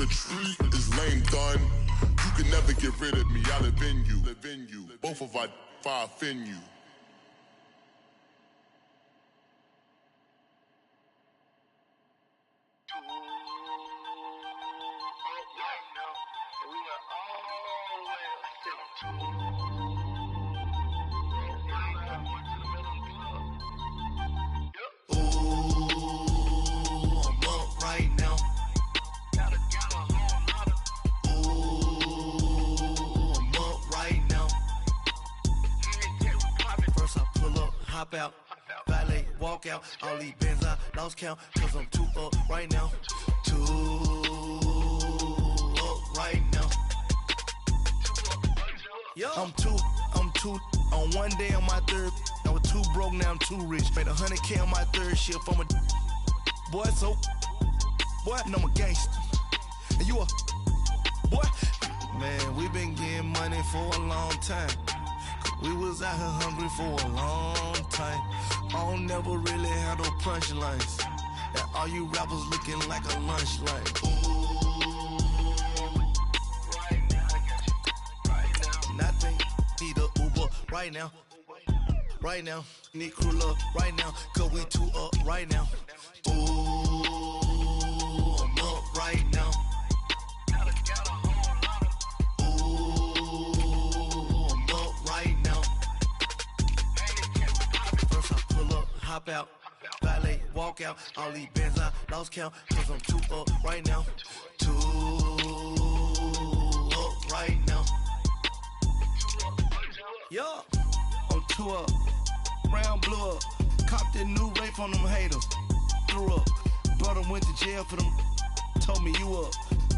retreat is lame done. You can never get rid of me, I live in you. Both of our five in you. Hop out, valet, walk out. All these bands I lost count, cause I'm too up right now. Too up right now. Yo. I'm two on one day on my third. I was too broke, now I'm too rich. Made 100K on my third shift. I'm a boy, so boy, and I'm a gangster. And you a boy. Man, we been getting money for a long time. We was out here hungry for a long time. I don't never really have no punchlines. And all you rappers looking like a lunch line. Right now, I got you. Right now. Nothing, need a Uber right now. Right now, need crew love right now. Cause we too up right now. Ooh, I'm up right now. Hop out, valet, walk out. All these bands I lost count, cause I'm too up right now. Too up right now. Yo, I'm too up. Round blew up. Copped that new rape on them haters. Threw up. Brother went to jail for them. Told me you up.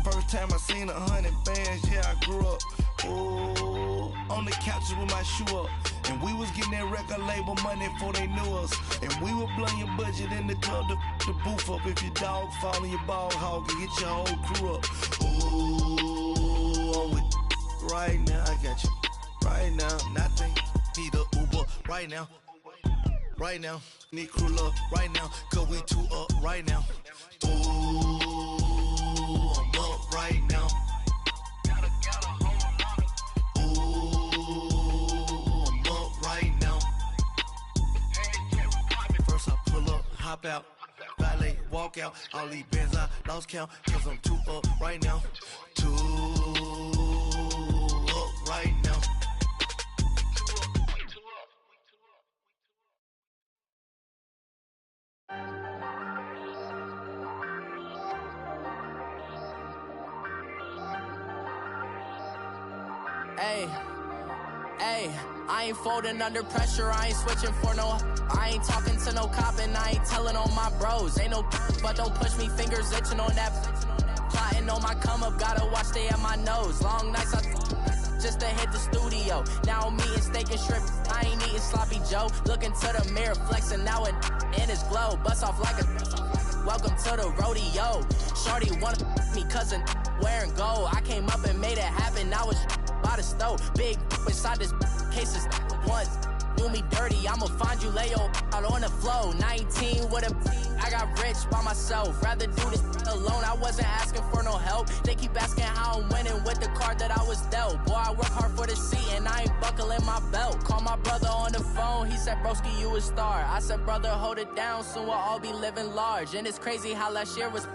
First time I seen 100 bands, yeah, I grew up. Ooh, on the couches with my shoe up. And we was getting that record label money before they knew us. And we were blowing your budget in the club to the booth up. If your dog fall in your ball hog and get your whole crew up. Ooh, I'm with right now, I got you. Right now, nothing, need a Uber right now. Right now, need crew love right now. Cause we too up right now. Ooh, I'm up right now. Hop out, valet, walk out. All these bands I lost count, cause I'm too up right now. Too up right now. Hey, I ain't folding under pressure, I ain't switching for no. I ain't talking to no cop and I ain't telling on my bros. Ain't no but don't push me, fingers itching on that. Plotting on my come up, gotta watch they at my nose. Long nights just to hit the studio. Now I'm eating steak and shrimp, I ain't eating sloppy Joe. Looking to the mirror, flexing now it in his glow. Bust off like a welcome to the rodeo. Shorty wanna me cousin wearing gold. I came up and made it happen, I was by the stove. Big inside this case is once do me dirty, I'ma find you lay your out on the floor. 19 with a I got rich by myself, rather do this alone. I wasn't asking for no help. They keep asking how I'm winning with the card that I was dealt. Boy, I work hard for the seat and I ain't buckling my belt. Call my brother on the phone, he said, broski, you a star. I said, brother, hold it down, soon we'll all be living large. And it's crazy how last year was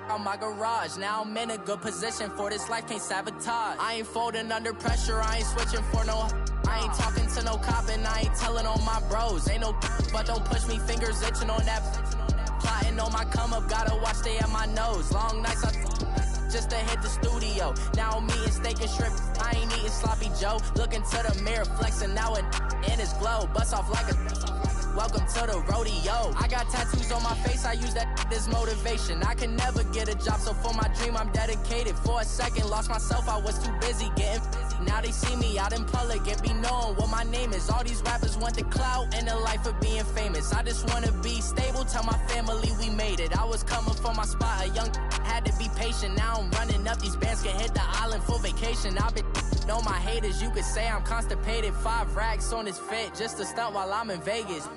on my garage. Now I'm in a good position for this life, can't sabotage. I ain't folding under pressure, I ain't switching for no. I ain't talking to no cop and I ain't telling on my bros. Ain't no but don't push me, fingers itching on that. Plotting on my come up, gotta watch they at my nose. Long nights just to hit the studio. Now I'm eating steak and shrimp, I ain't eating sloppy Joe. Looking to the mirror, flexing now it in his glow. Bust off like a welcome to the rodeo. I got tattoos on my face, I use that as motivation. I can never get a job, so for my dream I'm dedicated. For a second, lost myself, I was too busy getting busy. Now they see me out in public and be knowing what my name is. All these rappers want the clout and the life of being famous. I just wanna be stable, tell my family we made it. I was coming for my spot, a young had to be patient. Now I'm running up, these bands can hit the island for vacation. I've been know my haters, you could say I'm constipated. 5 racks on his fit, just to stunt while I'm in Vegas.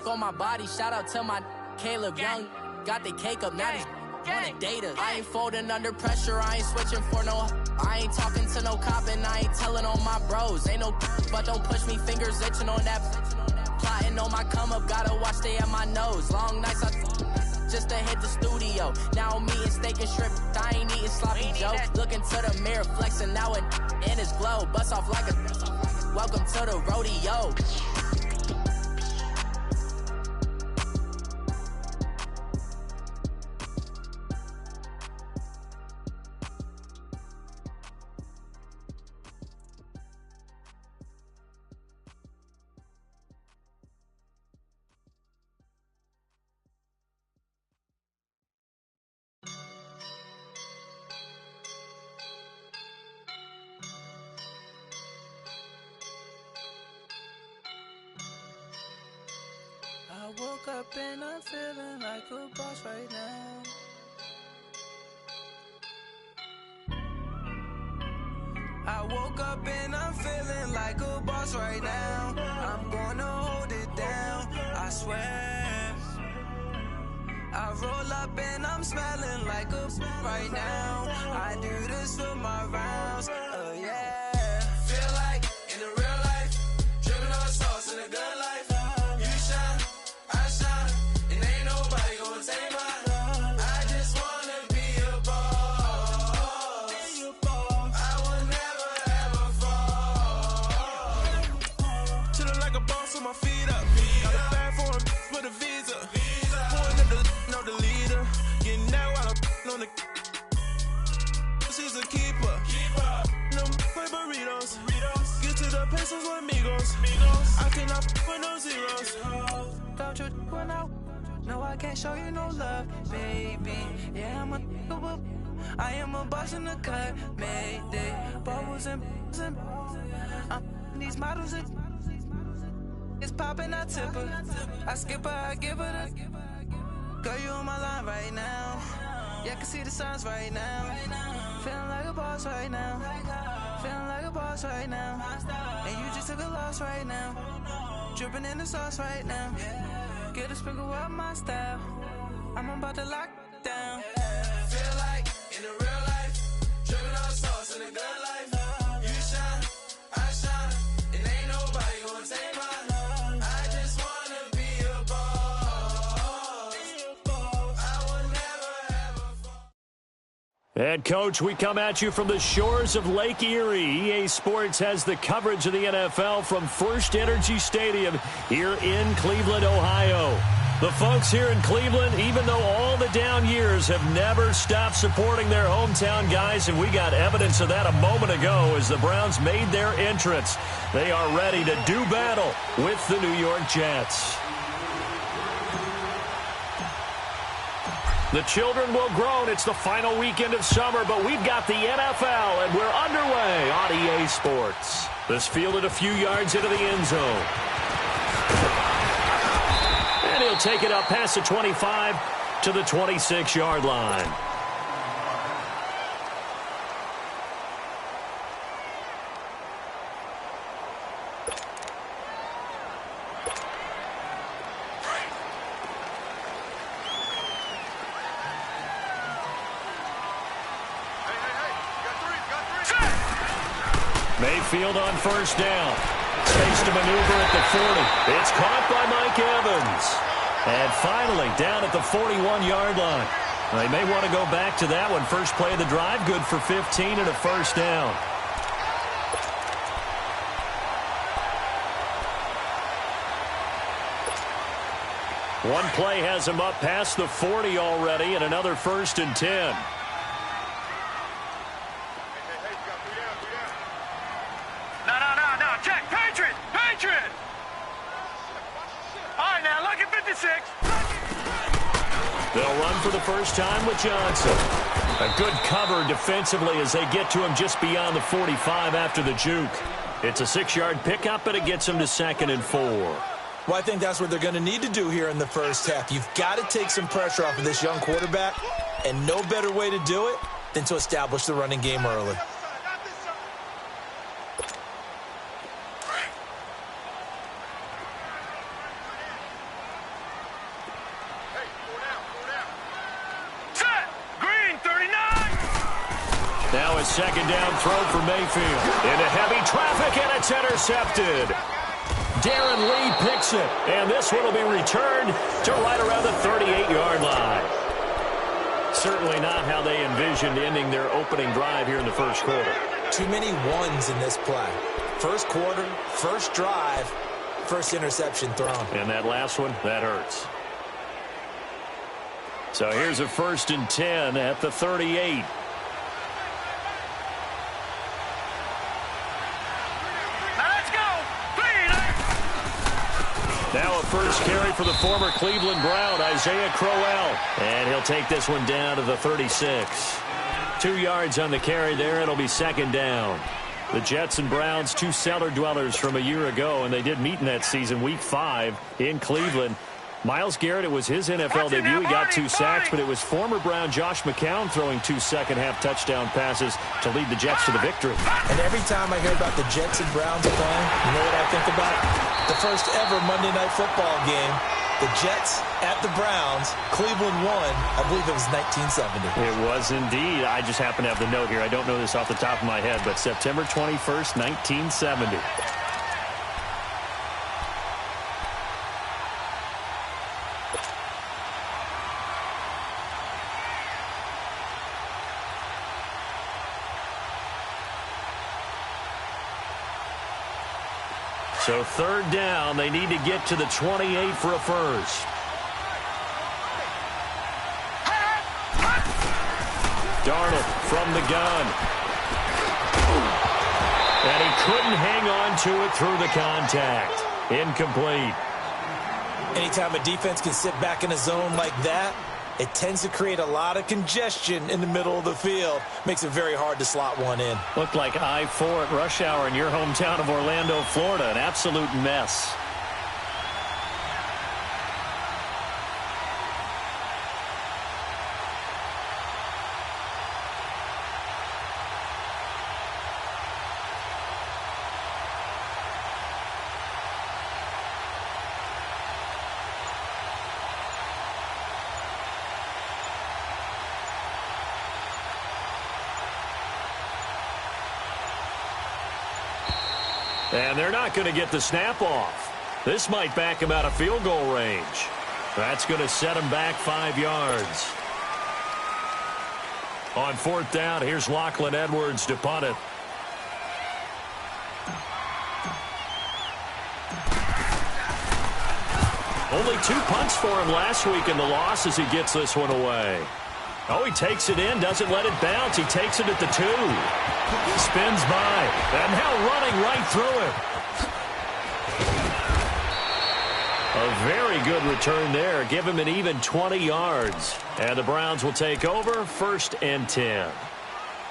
On my body, shout out to my Caleb Young. Got the cake up, now these wanna date her. I ain't folding under pressure, I ain't switching for no. I ain't talking to no cop and I ain't telling on my bros. Ain't no but don't push me, fingers itching on that. Plotting on my come up, gotta watch stay at my nose. Long nights I just to hit the studio. Now I'm eating steak and shrimp, I ain't eating sloppy joe. Looking to the mirror, flexing now and in his glow. Bust off like a welcome to the rodeo. I woke up and I'm feeling like a boss right now. I woke up and I'm feeling like a boss right now. I'm gonna hold it down, I swear. I roll up and I'm smelling like a right now. I do this for my rounds, yeah. Feel like in the real life, dripping on sauce in a good life. My feet up, got a bag for the visa. Pulling up the leader, getting that while I'm on the. She's a keeper. No play burritos. Get to the pesos with amigos. I cannot with no zeros. Don't you run out? No, I can't show you no love, baby. Yeah, I am a boss in the cut, mayday. Bubbles and these models are. It's poppin', I tip her. I skip her, I give her the. Girl, you on my line right now. Yeah, I can see the signs right now. Feeling like a boss right now. Feeling like a boss right now. And you just took a loss right now. Dripping in the sauce right now. Get a sprinkle up my style. I'm about to lock down. Feel like in the real life, dripping on sauce in a good life. You shine, I shine, and ain't nobody gonna take my. And, Coach, we come at you from the shores of Lake Erie. EA Sports has the coverage of the NFL from First Energy Stadium here in Cleveland, Ohio. The folks here in Cleveland, even though all the down years, have never stopped supporting their hometown guys, and we got evidence of that a moment ago as the Browns made their entrance. They are ready to do battle with the New York Jets. The children will groan. It's the final weekend of summer, but we've got the NFL, and we're underway on EA Sports. This fielded a few yards into the end zone. And he'll take it up past the 25 to the 26-yard line. Mayfield on first down. Space to maneuver at the 40. It's caught by Mike Evans. And finally, down at the 41-yard line. They may want to go back to that one. First play of the drive, good for 15 and a first down. One play has him up past the 40 already, and another 1st and 10. No, check. Patriot! All right, now, look at 56. They'll run for the first time with Johnson. A good cover defensively as they get to him just beyond the 45 after the juke. It's a 6-yard pickup, but it gets them to 2nd and 4. Well, I think that's what they're going to need to do here in the first half. You've got to take some pressure off of this young quarterback, and no better way to do it than to establish the running game early. Now a second down throw for Mayfield. Into heavy traffic, and it's intercepted. Darren Lee picks it, and this one will be returned to right around the 38-yard line. Certainly not how they envisioned ending their opening drive here in the first quarter. Too many ones in this play. First quarter, first drive, first interception thrown. And that last one, that hurts. So here's a 1st and 10 at the 38. Now a first carry for the former Cleveland Brown, Isaiah Crowell. And he'll take this one down to the 36. 2 yards on the carry there. It'll be second down. The Jets and Browns, two cellar dwellers from a year ago, and they did meet in that season, Week 5 in Cleveland. Myles Garrett, it was his NFL debut. He got 2 sacks, but it was former Brown Josh McCown throwing 2 second-half touchdown passes to lead the Jets to the victory. And every time I hear about the Jets and Browns playing, you know what I think about? The first ever Monday Night Football game, the Jets at the Browns. Cleveland won. I believe it was 1970. It was indeed. I just happen to have the note here. I don't know this off the top of my head, but September 21st, 1970. So third down, they need to get to the 28 for a first. Darnold from the gun. And he couldn't hang on to it through the contact. Incomplete. Anytime a defense can sit back in a zone like that, it tends to create a lot of congestion in the middle of the field. Makes it very hard to slot one in. Looked like I-4 at rush hour in your hometown of Orlando, Florida. An absolute mess. And they're not going to get the snap off. This might back him out of field goal range. That's going to set him back 5 yards. On fourth down, here's Lachlan Edwards to punt it. Only 2 punts for him last week in the loss as he gets this one away. Oh, he takes it in, doesn't let it bounce. He takes it at the 2. Spins by, and now running right through it. A very good return there. Give him an even 20 yards. And the Browns will take over, 1st and 10.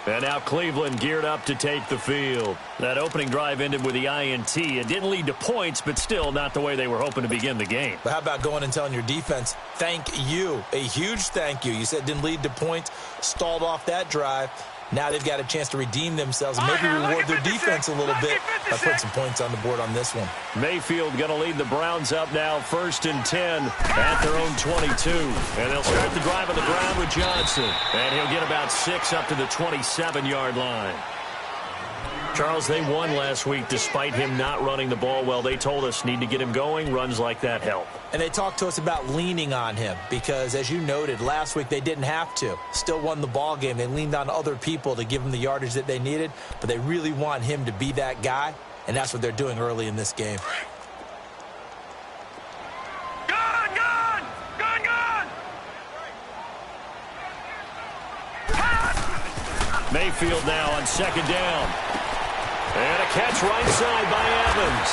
And now Cleveland geared up to take the field. That opening drive ended with the INT. It didn't lead to points, but still not the way they were hoping to begin the game. But how about going and telling your defense, thank you, a huge thank you. You said it didn't lead to points, stalled off that drive. Now they've got a chance to redeem themselves and maybe reward their defense a little bit by putting some points on the board on this one. Mayfield going to lead the Browns up now, 1st and 10 at their own 22. And they'll start the drive on the ground with Johnson. And he'll get about 6 up to the 27-yard line. Charles, they won last week despite him not running the ball well. They told us need to get him going. Runs like that help. And they talked to us about leaning on him because, as you noted, last week they didn't have to. Still won the ball game. They leaned on other people to give them the yardage that they needed, but they really want him to be that guy, and that's what they're doing early in this game. Gun! Gun! Gun! Gun! Mayfield now on 2nd down. And a catch right side by Evans.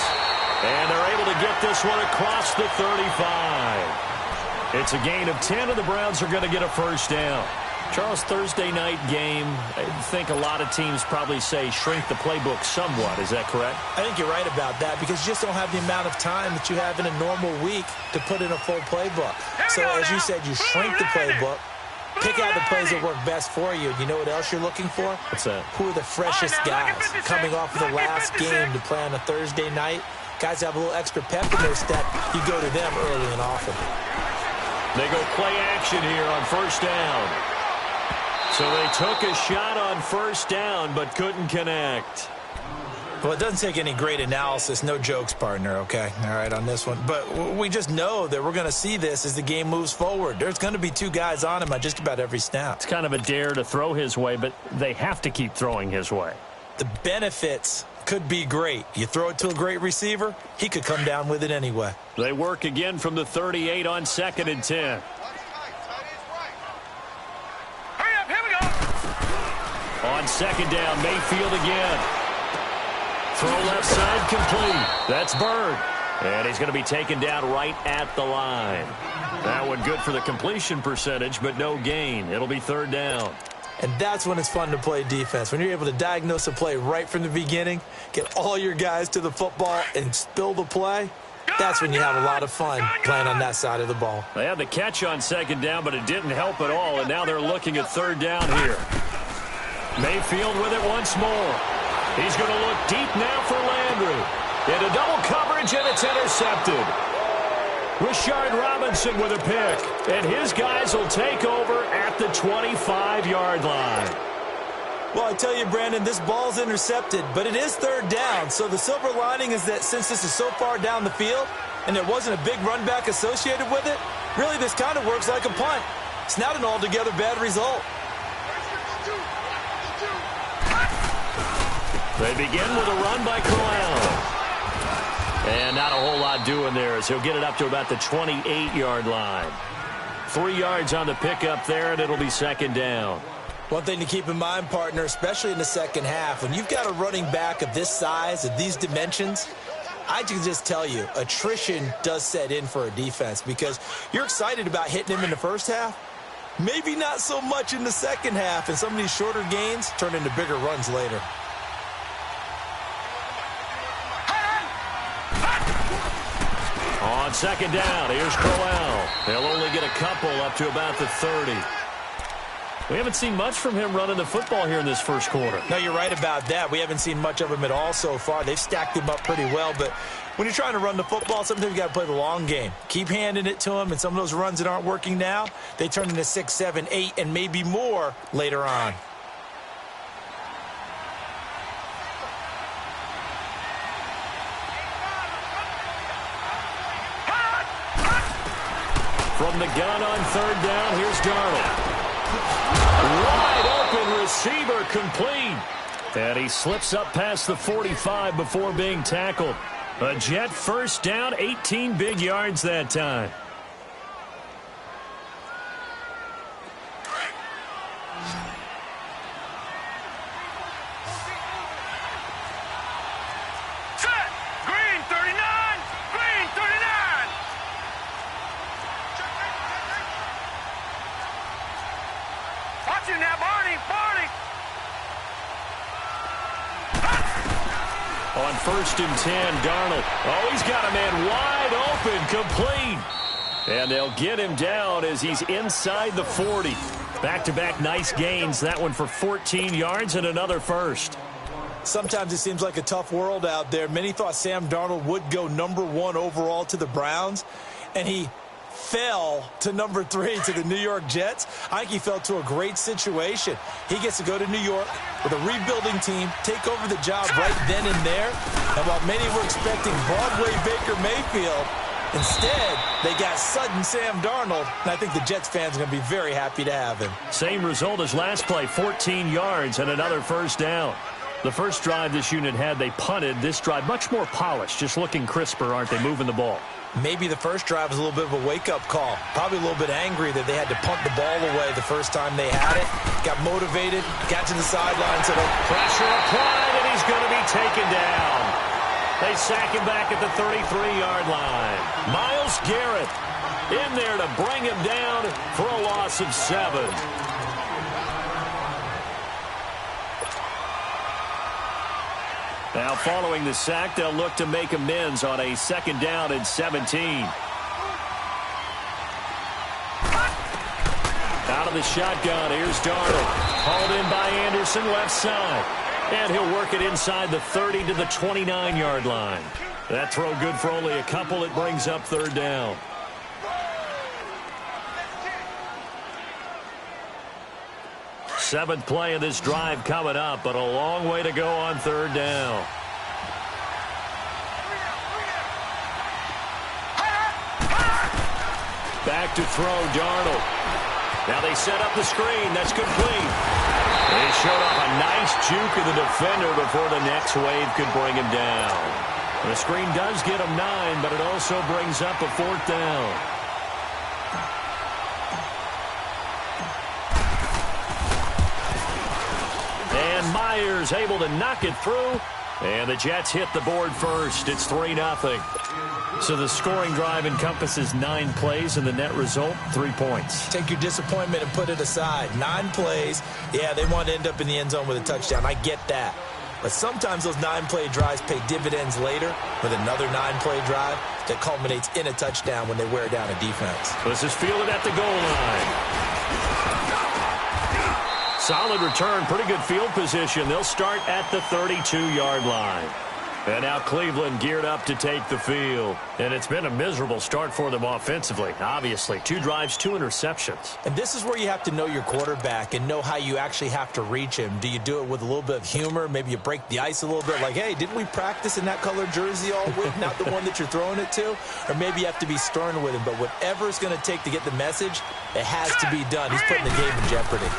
And they're able to get this one across the 35. It's a gain of 10, and the Browns are going to get a 1st down. Charles, Thursday night game, I think a lot of teams probably say shrink the playbook somewhat. Is that correct? I think you're right about that because you just don't have the amount of time that you have in a normal week to put in a full playbook. So, as you said, you shrink the playbook. Pick out the plays that work best for you. You know what else you're looking for? What's that? Who are the freshest guys coming off of the last game to play on a Thursday night? Guys have a little extra pep in their step. You go to them early and often. They go play action here on 1st down. So they took a shot on first down but couldn't connect. Well, it doesn't take any great analysis. No jokes, partner, okay? All right, on this one. But we just know that we're going to see this as the game moves forward. There's going to be two guys on him on just about every snap. It's kind of a dare to throw his way, but they have to keep throwing his way. The benefits could be great. You throw it to a great receiver, he could come down with it anyway. They work again from the 38 on 2nd and 10. Hurry up, here we go. On 2nd down, Mayfield again. Throw left side complete. That's Bird. And he's going to be taken down right at the line. That one good for the completion percentage, but no gain. It'll be 3rd down. And that's when it's fun to play defense. When you're able to diagnose a play right from the beginning, get all your guys to the football and spill the play, that's when you have a lot of fun playing on that side of the ball. They had the catch on 2nd down, but it didn't help at all, and now they're looking at 3rd down here. Mayfield with it once more. He's going to look deep now for Landry. Into double coverage, and it's intercepted. Rashard Robinson with a pick, and his guys will take over at the 25-yard line. Well, I tell you, Brandon, this ball's intercepted, but it is 3rd down. So the silver lining is that since this is so far down the field and there wasn't a big run back associated with it, really this kind of works like a punt. It's not an altogether bad result. They begin with a run by Corral. And not a whole lot doing there as he'll get it up to about the 28-yard line. 3 yards on the pickup there, and it'll be 2nd down. One thing to keep in mind, partner, especially in the second half, when you've got a running back of this size, of these dimensions, I can just tell you, attrition does set in for a defense because you're excited about hitting him in the first half. Maybe not so much in the second half, and some of these shorter gains turn into bigger runs later. On 2nd down, here's Crowell. They'll only get a couple up to about the 30. We haven't seen much from him running the football here in this first quarter. No, you're right about that. We haven't seen much of him at all so far. They've stacked him up pretty well, but when you're trying to run the football, sometimes you got to play the long game. Keep handing it to him, and some of those runs that aren't working now, they turn into 6, 7, 8, and maybe more later on. From the gun on 3rd down, here's Darnold. Wide open receiver complete. And he slips up past the 45 before being tackled. A Jet first down, 18 big yards that time. Set. Green 39. Green 39. Watch it now, Barney. Barney. On 1st and 10, Darnold. Oh, he's got a man wide open, complete. And they'll get him down as he's inside the 40. Back-to-back nice gains. That one for 14 yards and another first. Sometimes it seems like a tough world out there. Many thought Sam Darnold would go #1 overall to the Browns, and he fell to #3 to the New York Jets. I think he fell to a great situation. He gets to go to New York with a rebuilding team, take over the job right then and there. And while many were expecting Broadway Baker Mayfield, instead, they got sudden Sam Darnold, and I think the Jets fans are going to be very happy to have him. Same result as last play, 14 yards and another first down. The first drive this unit had, they punted. This drive, much more polished, just looking crisper, aren't they, moving the ball? Maybe the first drive was a little bit of a wake-up call. Probably a little bit angry that they had to punt the ball away the first time they had it. Got motivated, got to the sideline, said, pressure applied, and he's going to be taken down. They sack him back at the 33-yard line. Myles Garrett in there to bring him down for a loss of 7. Now, following the sack, they'll look to make amends on a 2nd down and 17. Out of the shotgun, here's Darnold. Hauled in by Anderson, left side. And he'll work it inside the 30 to the 29-yard line. That throw good for only a couple. It brings up 3rd down. 7th play of this drive coming up, but a long way to go on 3rd down. Back to throw, Darnold. Now they set up the screen. That's complete. They showed off a nice juke of the defender before the next wave could bring him down. The screen does get him 9, but it also brings up a 4th down. And Myers able to knock it through. And the Jets hit the board first. It's 3-0. So the scoring drive encompasses 9 plays, and the net result, 3 points. Take your disappointment and put it aside. 9 plays. Yeah, they want to end up in the end zone with a touchdown. I get that. But sometimes those 9-play drives pay dividends later with another 9-play drive that culminates in a touchdown when they wear down a defense. This is fielded at the goal line. Solid return, pretty good field position. They'll start at the 32-yard line. And now Cleveland geared up to take the field. And it's been a miserable start for them offensively, obviously. 2 drives, 2 interceptions. And this is where you have to know your quarterback and know how you actually have to reach him. Do you do it with a little bit of humor? Maybe you break the ice a little bit like, hey, didn't we practice in that colored jersey all week? Not the one that you're throwing it to? Or maybe you have to be stern with him. But whatever it's going to take to get the message, it has to be done. He's putting the game in jeopardy.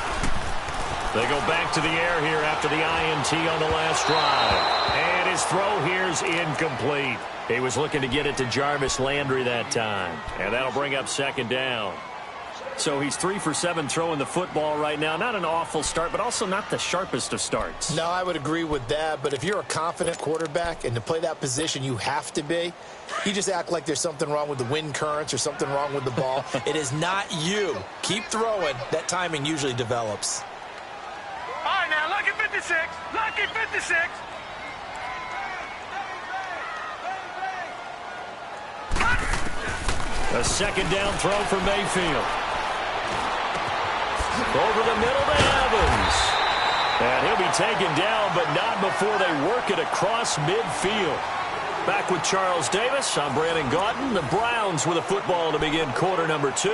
They go back to the air here after the INT on the last drive. And his throw here's incomplete. He was looking to get it to Jarvis Landry that time. And that'll bring up 2nd down. So he's 3 for 7 throwing the football right now. Not an awful start, but also not the sharpest of starts. No, I would agree with that. But if you're a confident quarterback and to play that position you have to be, you just act like there's something wrong with the wind currents or something wrong with the ball. It is not you. Keep throwing. That timing usually develops. All right, now, lucky 56. Lucky 56. A 2nd down throw for Mayfield. Over the middle to Evans. And he'll be taken down, but not before they work it across midfield. Back with Charles Davis, I'm Brandon Gaudin. The Browns with a football to begin quarter number 2.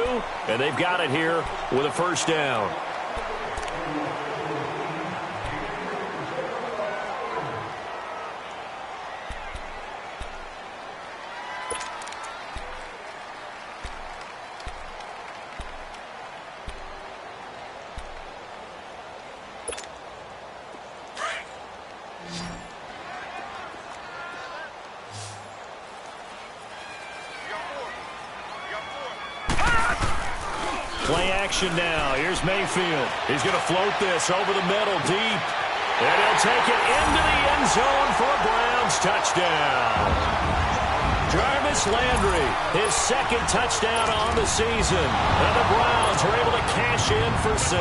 And they've got it here with a 1st down. Play action now. Here's Mayfield. He's going to float this over the middle deep. And he'll take it into the end zone for a Browns touchdown. Jarvis Landry, his 2nd touchdown on the season. And the Browns were able to cash in for 6.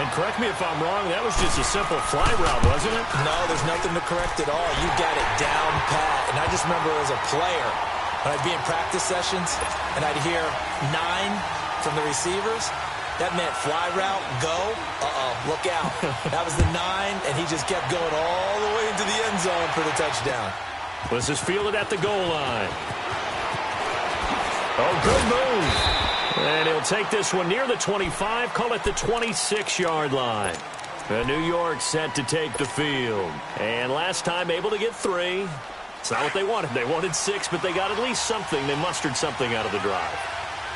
And correct me if I'm wrong, that was just a simple fly route, wasn't it? No, there's nothing to correct at all. You got it down pat. And I just remember as a player, when I'd be in practice sessions and I'd hear 9 from the receivers, that meant fly route, go, look out. That was the 9, and he just kept going all the way into the end zone for the touchdown. This is fielded at the goal line. Oh, good move. And he'll take this one near the 25, call it the 26-yard line. And New York set to take the field. And last time able to get 3. It's not what they wanted. They wanted 6, but they got at least something. They mustered something out of the drive.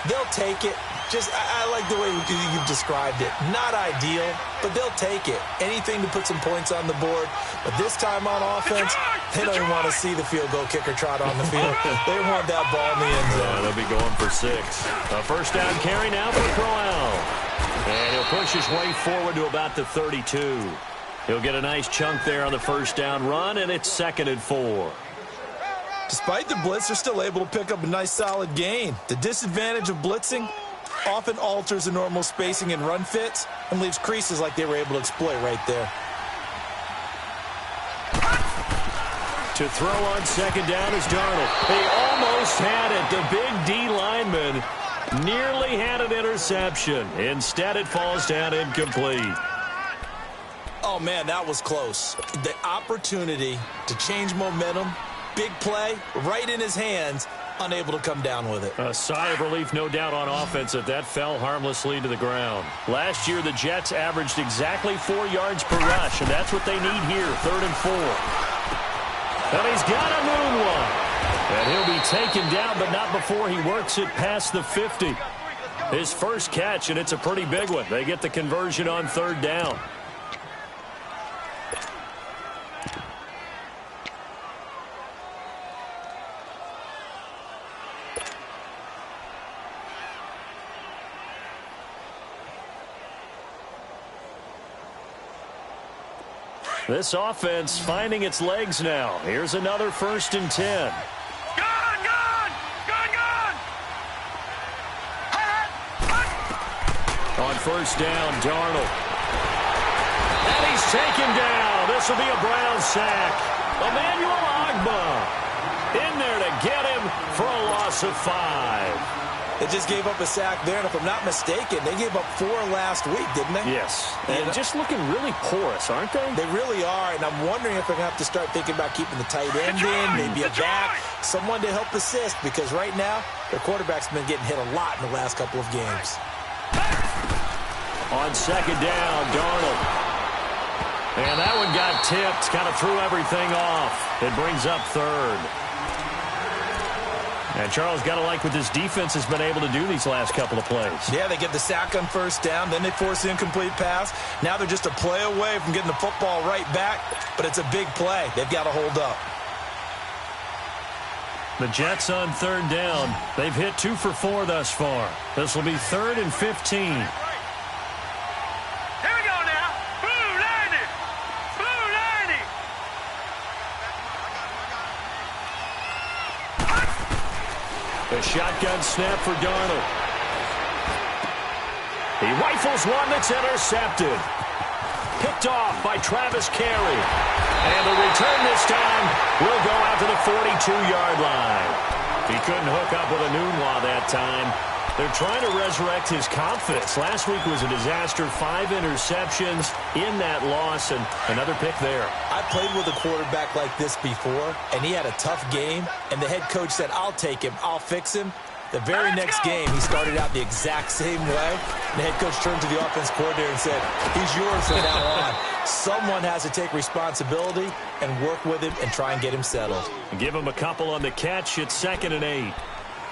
They'll take it. Just, I like the way you've described it. Not ideal, but they'll take it. Anything to put some points on the board. But this time on offense, they don't even want to see the field goal kicker trot on the field. They want that ball in the end zone. Yeah, they'll be going for 6. A 1st down carry now for Crowell. And he'll push his way forward to about the 32. He'll get a nice chunk there on the 1st down run, and it's 2nd and 4. Despite the blitz, they're still able to pick up a nice solid gain. The disadvantage of blitzing often alters the normal spacing and run fits and leaves creases like they were able to exploit right there. To throw on 2nd down is Darnold. They almost had it. The big D lineman nearly had an interception. Instead, it falls down incomplete. Oh, man, that was close. The opportunity to change momentum, big play, right in his hands, unable to come down with it. A sigh of relief, no doubt, on offense that fell harmlessly to the ground. Last year, the Jets averaged exactly 4 yards per rush, and that's what they need here, 3rd and 4. And he's got a moonwalk. And he'll be taken down, but not before he works it past the 50. His first catch, and it's a pretty big one. They get the conversion on 3rd down. This offense finding its legs now. Here's another 1st and 10. On 1st down, Darnold. And he's taken down. This will be a Brown sack. Emmanuel Ogbah in there to get him for a loss of 5. They just gave up a sack there, and if I'm not mistaken, they gave up 4 last week, didn't they? Yes. And just looking really porous, aren't they? They really are, and I'm wondering if they're going to have to start thinking about keeping the tight end in, maybe a back, someone to help assist, because right now, their quarterback's been getting hit a lot in the last couple of games. On 2nd down, Darnold. And that one got tipped, kind of threw everything off. It brings up 3rd. And Charles, got to like what this defense has been able to do these last couple of plays. Yeah, they get the sack on 1st down, then they force the incomplete pass. Now they're just a play away from getting the football right back, but it's a big play. They've got to hold up. The Jets on 3rd down. They've hit 2 for 4 thus far. This will be 3rd and 15. A shotgun snap for Darnold. He rifles one that's intercepted. Picked off by Travis Carey. And the return this time will go out to the 42-yard line. He couldn't hook up with a Nunwa that time. They're trying to resurrect his confidence. Last week was a disaster. 5 interceptions in that loss, and another pick there. I played with a quarterback like this before, and he had a tough game, and the head coach said, I'll take him, I'll fix him. The very next game, he started out the exact same way. The head coach turned to the offense coordinator and said, he's yours from now on. Someone has to take responsibility and work with him and try and get him settled. Give him a couple on the catch. It's 2nd and 8.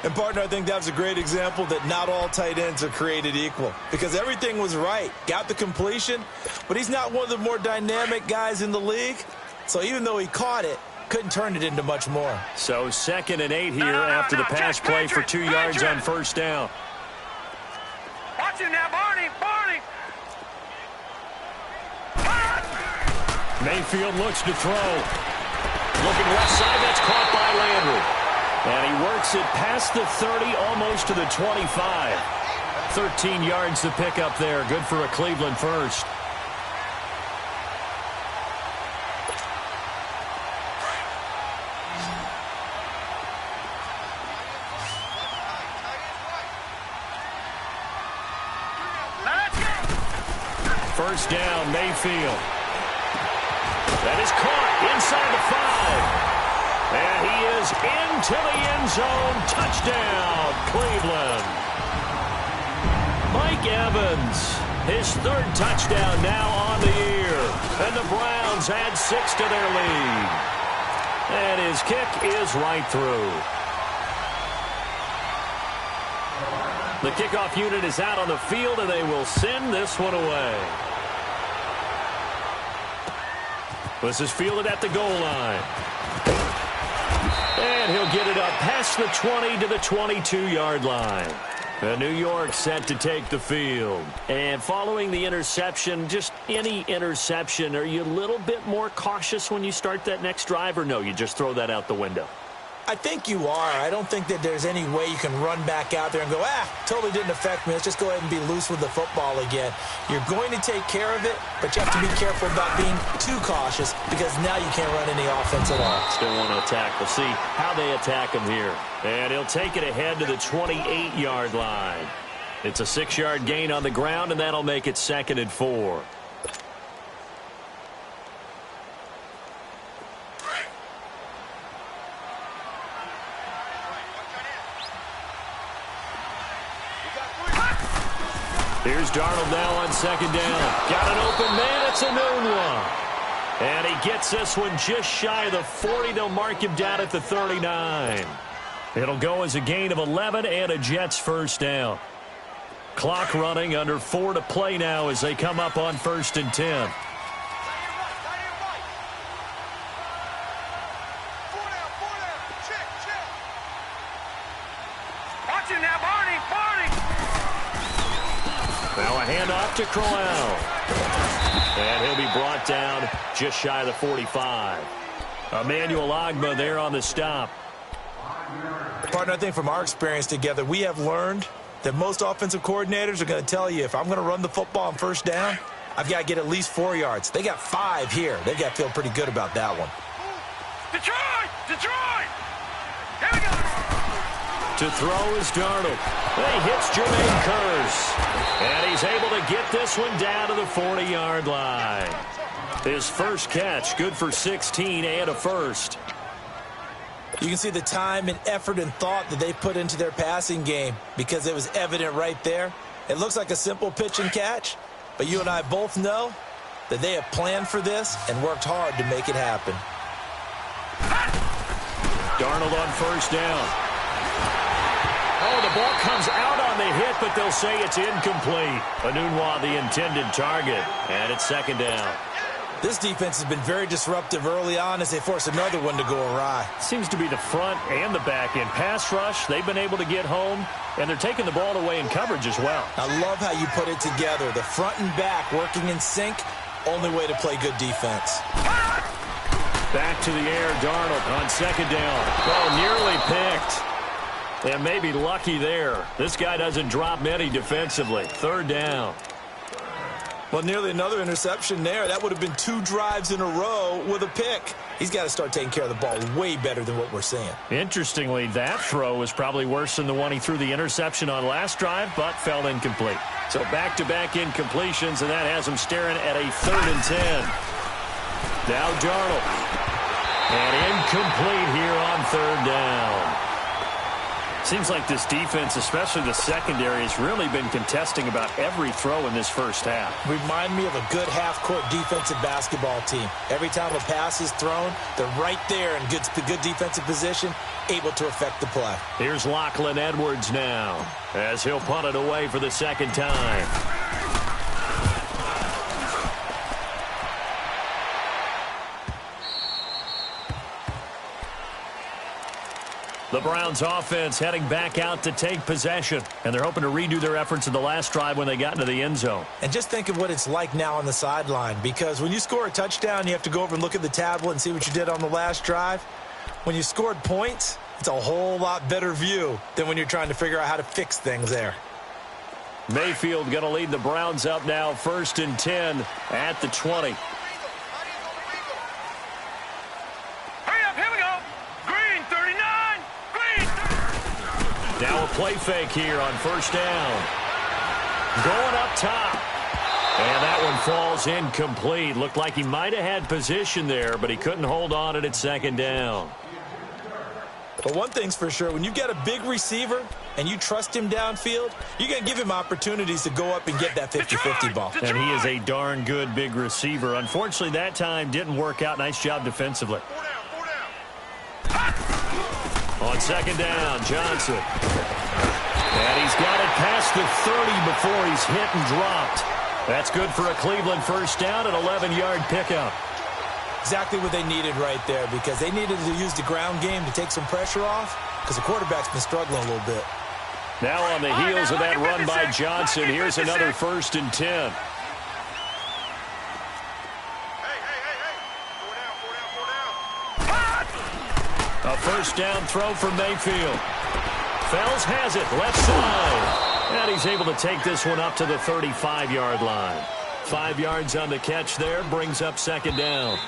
And, partner, I think that was a great example that not all tight ends are created equal, because everything was right. Got the completion, but he's not one of the more dynamic guys in the league. So even though he caught it, couldn't turn it into much more. So 2nd and 8 here after the pass play for 2 yards on 1st down. Watch him now, Barney. Mayfield looks to throw. Looking left side, that's caught by Landry. And he works it past the 30, almost to the 25. 13 yards to pick up there. Good for a Cleveland first. First down, Mayfield. That is caught inside the 5. And he is into the end zone. Touchdown, Cleveland. Mike Evans, his 3rd touchdown now on the year. And the Browns add 6 to their lead. And his kick is right through. The kickoff unit is out on the field, and they will send this one away. This is fielded at the goal line. And he'll get it up past the 20 to the 22-yard line. And New York set to take the field. And following the interception, just any interception, are you a little bit more cautious when you start that next drive, or no, you just throw that out the window? I think you are. I don't think that there's any way you can run back out there and go, totally didn't affect me. Let's just go ahead and be loose with the football again. You're going to take care of it, but you have to be careful about being too cautious, because now you can't run any offense at all. Still want to attack. We'll see how they attack him here. And he'll take it ahead to the 28-yard line. It's a 6-yard gain on the ground, and that'll make it 2nd and 4. Here's Darnold now on second down. Got an open man. It's a noon one. And he gets this one just shy of the 40. They'll mark him down at the 39. It'll go as a gain of 11 and a Jets first down. Clock running, under 4 to play now as they come up on 1st and 10. Now a handoff to Crowell. And he'll be brought down just shy of the 45. Emmanuel Ogbah there on the stop. Partner, I think from our experience together, we have learned that most offensive coordinators are going to tell you, if I'm going to run the football on 1st down, I've got to get at least 4 yards. They got 5 here. They've got to feel pretty good about that one. Detroit! Detroit! Here we go! To throw is Darnold. He hits Jermaine Kearse. And he's able to get this one down to the 40-yard line. His first catch, good for 16 and a first. You can see the time and effort and thought that they put into their passing game because it was evident right there. It looks like a simple pitch and catch, but you and I both know that they have planned for this and worked hard to make it happen. Darnold on 1st down. Oh, the ball comes out on the hit, but they'll say it's incomplete. Enunwa, the intended target, and it's 2nd down. This defense has been very disruptive early on as they force another one to go awry. Seems to be the front and the back end. Pass rush, they've been able to get home, and they're taking the ball away in coverage as well. I love how you put it together. The front and back working in sync, only way to play good defense. Back to the air, Darnold on 2nd down. Oh, nearly picked. And maybe lucky there. This guy doesn't drop many defensively. 3rd down. Well, nearly another interception there. That would have been 2 drives in a row with a pick. He's got to start taking care of the ball way better than what we're seeing. Interestingly, that throw was probably worse than the one he threw the interception on last drive, but fell incomplete. So back-to-back incompletions, and that has him staring at a 3rd and 10. Now Darnold. And incomplete here on 3rd down. Seems like this defense, especially the secondary, has really been contesting about every throw in this first half. Remind me of a good half-court defensive basketball team. Every time a pass is thrown, they're right there in good defensive position, able to affect the play. Here's Lachlan Edwards now, as he'll punt it away for the 2nd time. The Browns offense heading back out to take possession, and they're hoping to redo their efforts in the last drive when they got into the end zone. And just think of what it's like now on the sideline, because when you score a touchdown, you have to go over and look at the tablet and see what you did on the last drive. When you scored points, it's a whole lot better view than when you're trying to figure out how to fix things there. Mayfield going to lead the Browns up now, 1st and 10 at the 20. Now a play fake here on 1st down. Going up top. And that one falls incomplete. Looked like he might have had position there, but he couldn't hold on it at 2nd down. But one thing's for sure, when you've got a big receiver and you trust him downfield, you're going to give him opportunities to go up and get that 50-50 ball. And he is a darn good big receiver. Unfortunately, that time didn't work out. Nice job defensively. On 2nd down, Johnson. And he's got it past the 30 before he's hit and dropped. That's good for a Cleveland 1st down, an 11-yard pickup. Exactly what they needed right there, because they needed to use the ground game to take some pressure off, because the quarterback's been struggling a little bit. Now on the heels of that run by Johnson, here's another 1st and 10. A 1st down throw for Mayfield. Fells has it, left side. And he's able to take this one up to the 35-yard line. 5 yards on the catch there, brings up 2nd down.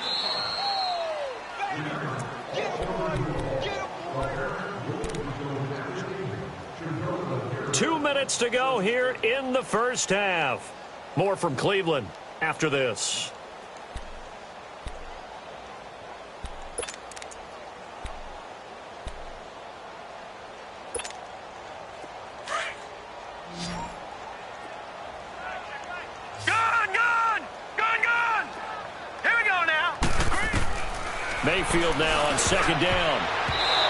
Two minutes to go here in the first half. More from Cleveland after this. Mayfield now on second down.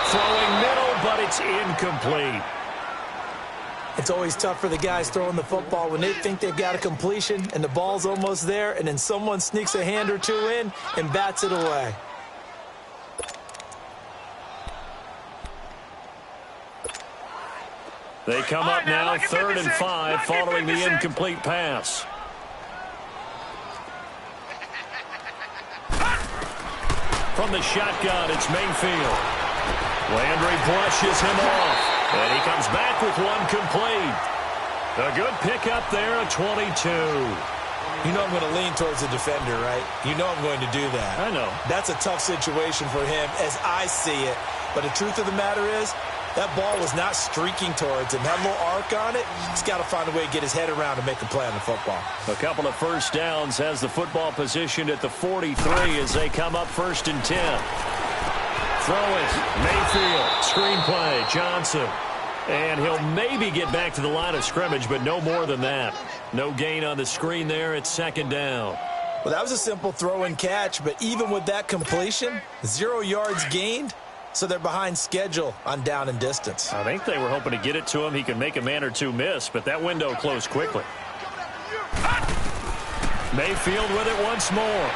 Throwing middle, but it's incomplete. It's always tough for the guys throwing the football when they think they've got a completion and the ball's almost there, and then someone sneaks a hand or two in and bats it away. They come up now 3rd and 5 following the incomplete pass. From the shotgun, it's Mayfield. Landry brushes him off. And he comes back with one complete. A good pickup there, a 22. You know I'm going to lean towards the defender, right? You know I'm going to do that. I know. That's a tough situation for him as I see it. But the truth of the matter is, that ball was not streaking towards him. Had a little arc on it. He's got to find a way to get his head around and make a play on the football. A couple of first downs has the football positioned at the 43 as they come up 1st and 10. Throw it. Mayfield. Screenplay. Johnson. And he'll maybe get back to the line of scrimmage, but no more than that. No gain on the screen there. It's 2nd down. Well, that was a simple throw and catch, but even with that completion, 0 yards gained, so they're behind schedule on down and distance. I think they were hoping to get it to him. He could make a man or two miss, but that window closed quickly. Mayfield with it once more.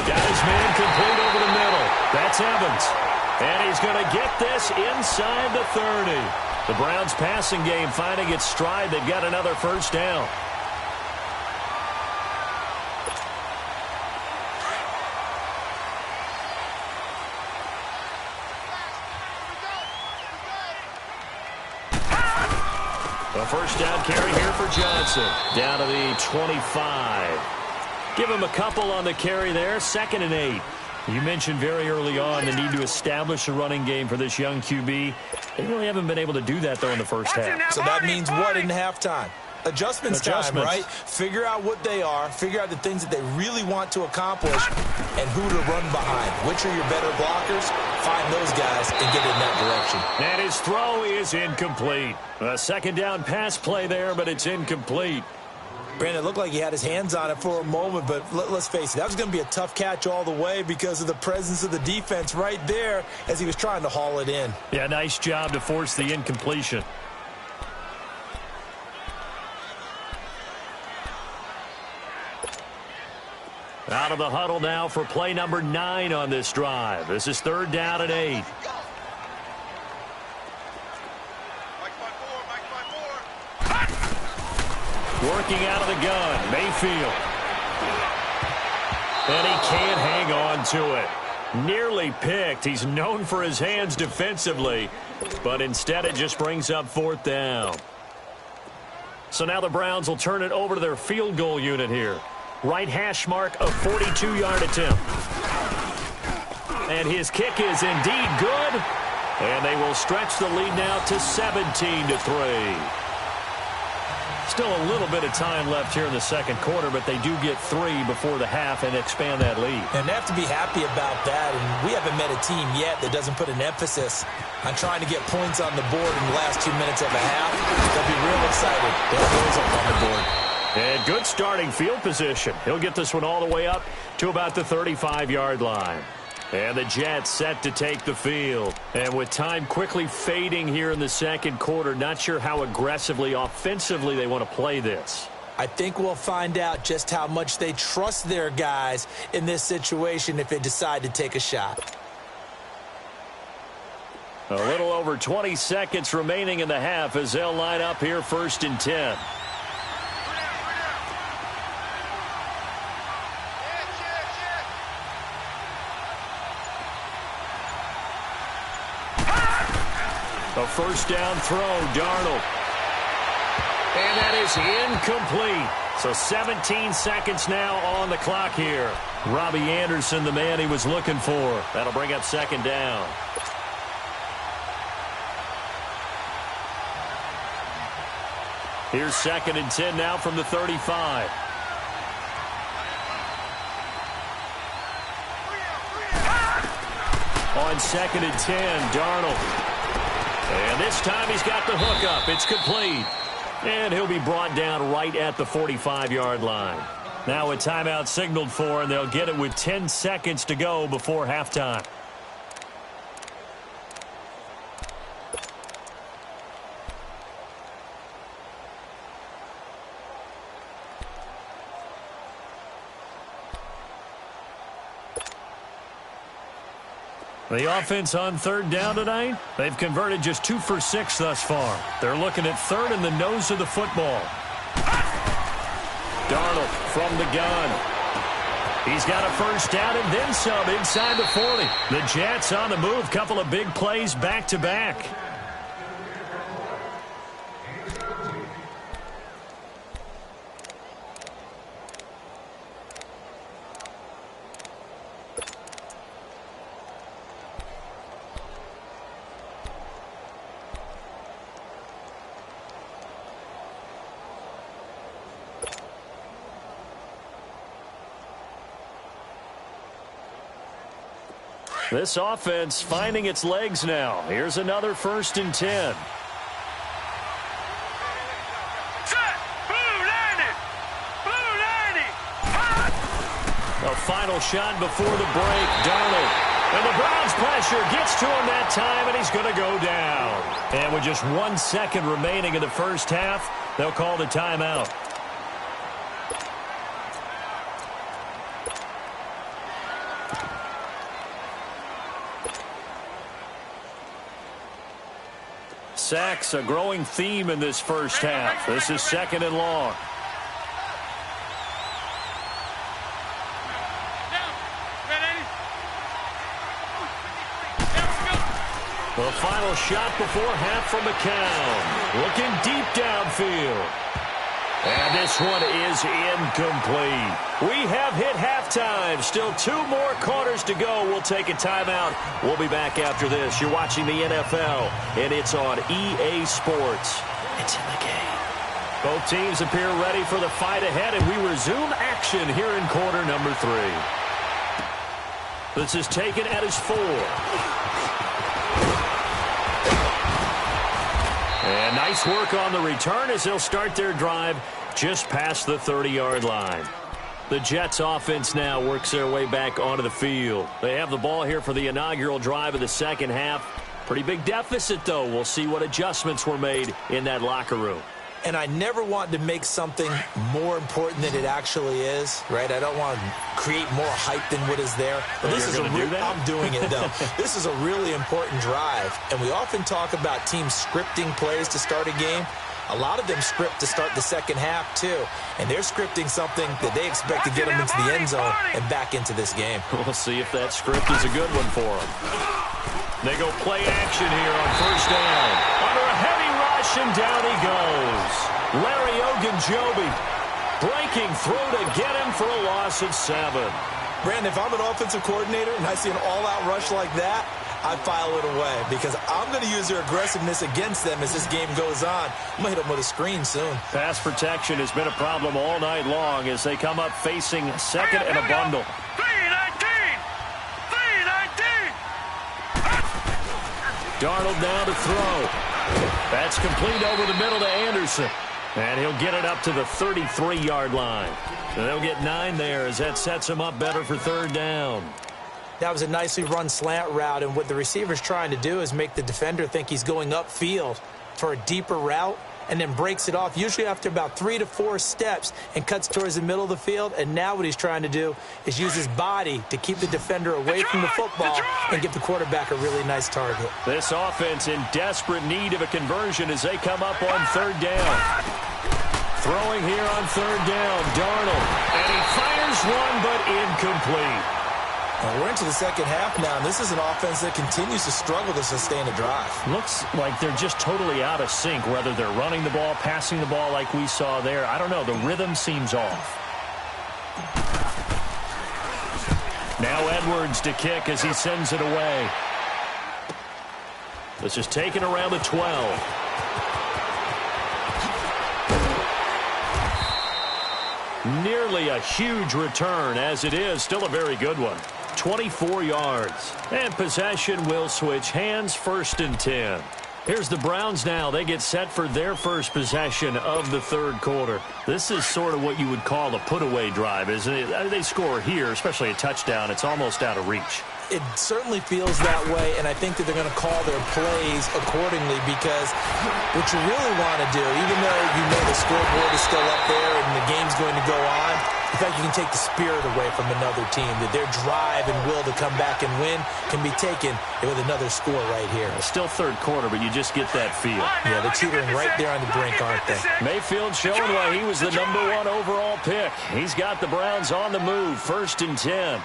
Got his man complete over the middle. That's Evans. And he's going to get this inside the 30. The Browns passing game finding its stride. They've got another first down. A first down carry here for Johnson. Down to the 25. Give him a couple on the carry there. 2nd and 8. You mentioned very early on the need to establish a running game for this young QB. They really haven't been able to do that, though, in the first half. So that means what in halftime? Adjustments time, right? Figure out what they are, figure out the things that they really want to accomplish, and who to run behind. Which are your better blockers? Find those guys and get in that direction. And his throw is incomplete. A 2nd down pass play there, but it's incomplete. Brandon, it looked like he had his hands on it for a moment, but let's face it, that was going to be a tough catch all the way because of the presence of the defense right there as he was trying to haul it in. Yeah, nice job to force the incompletion. Out of the huddle now for play number 9 on this drive. This is 3rd down and 8. Working out of the gun, Mayfield. And he can't hang on to it. Nearly picked. He's known for his hands defensively, but instead it just brings up 4th down. So now the Browns will turn it over to their field goal unit here. Right hash mark, a 42-yard attempt. And his kick is indeed good. And they will stretch the lead now to 17-3. Still a little bit of time left here in the 2nd quarter, but they do get 3 before the half and expand that lead. And they have to be happy about that. And we haven't met a team yet that doesn't put an emphasis on trying to get points on the board in the last 2 minutes of a half. They'll be real excited. They'll goals up on the board. And good starting field position. He'll get this one all the way up to about the 35-yard line. And the Jets set to take the field. And with time quickly fading here in the 2nd quarter, not sure how aggressively, offensively they want to play this. I think we'll find out just how much they trust their guys in this situation if they decide to take a shot. A little over 20 seconds remaining in the half as they'll line up here 1st and 10. A first down throw, Darnold. And that is incomplete. So 17 seconds now on the clock here. Robbie Anderson, the man he was looking for. That'll bring up 2nd down. Here's 2nd and 10 now from the 35. On 2nd and 10, Darnold. And this time he's got the hook up. It's complete. And he'll be brought down right at the 45-yard line. Now a timeout signaled for, and they'll get it with 10 seconds to go before halftime. The offense on third down tonight, they've converted just 2 for 6 thus far. They're looking at third in the nose of the football. Darnold from the gun. He's got a first down and then some inside the 40. The Jets on the move. Couple of big plays back-to-back. This offense finding its legs now. Here's another 1st and 10. A final shot before the break. Darnold. And the Browns pressure gets to him that time, and he's going to go down. And with just 1 second remaining in the first half, they'll call the timeout. Sacks, a growing theme in this first half. This is 2nd and long. The final shot before half from McCown. Looking deep downfield. And this one is incomplete. We have hit halftime. Still 2 more quarters to go. We'll take a timeout. We'll be back after this. You're watching the NFL, and it's on EA Sports. It's in the game. Both teams appear ready for the fight ahead, and we resume action here in quarter number 3. This is taken at his 4. And nice work on the return as they'll start their drive just past the 30-yard line. The Jets offense now works their way back onto the field. They have the ball here for the inaugural drive of the second half. Pretty big deficit, though. We'll see what adjustments were made in that locker room. And I never want to make something more important than it actually is, right? I don't want to create more hype than what is there. But this is I'm doing it, though. This is a really important drive. And we often talk about teams scripting plays to start a game. A lot of them script to start the second half, too. And they're scripting something that they expect to get them into the end zone and back into this game. We'll see if that script is a good one for them. They go play action here on first down. Under a heavy rush, and down he goes. Larry Ogunjobi breaking through to get him for a loss of 7. Brandon, if I'm an offensive coordinator and I see an all-out rush like that, I file it away because I'm going to use their aggressiveness against them as this game goes on. I'm going to hit them with a screen soon. Pass protection has been a problem all night long as they come up facing second and a bundle. 3-19! Darnold now to throw. That's complete over the middle to Anderson. And he'll get it up to the 33-yard line. And they'll get 9 there as that sets him up better for third down. That was a nicely run slant route, and what the receiver's trying to do is make the defender think he's going upfield for a deeper route and then breaks it off, usually after about 3 to 4 steps, and cuts towards the middle of the field. And now what he's trying to do is use his body to keep the defender away from the football and give the quarterback a really nice target. This offense in desperate need of a conversion as they come up on third down. Throwing here on third down, Darnold. And he fires one, but incomplete. Well, we're into the second half now, and this is an offense that continues to struggle to sustain a drive. Looks like they're just totally out of sync, whether they're running the ball, passing the ball like we saw there. I don't know. The rhythm seems off. Now Edwards to kick as he sends it away. This is taken around the 12. Nearly a huge return, as it is still a very good one. 24 yards. And possession will switch hands, 1st and 10. Here's the Browns now. They get set for their first possession of the third quarter. This is sort of what you would call a put-away drive, isn't it? They score here, especially a touchdown. It's almost out of reach. It certainly feels that way, and I think that they're going to call their plays accordingly, because what you really want to do, even though you know the scoreboard is still up there and the game's going to go on, in fact, you can take the spirit away from another team, that their drive and will to come back and win can be taken with another score right here. It's still third quarter, but you just get that feel. Yeah, they're teetering right there on the brink, aren't they? Mayfield showing why he was the #1 overall pick. He's got the Browns on the move, 1st and 10.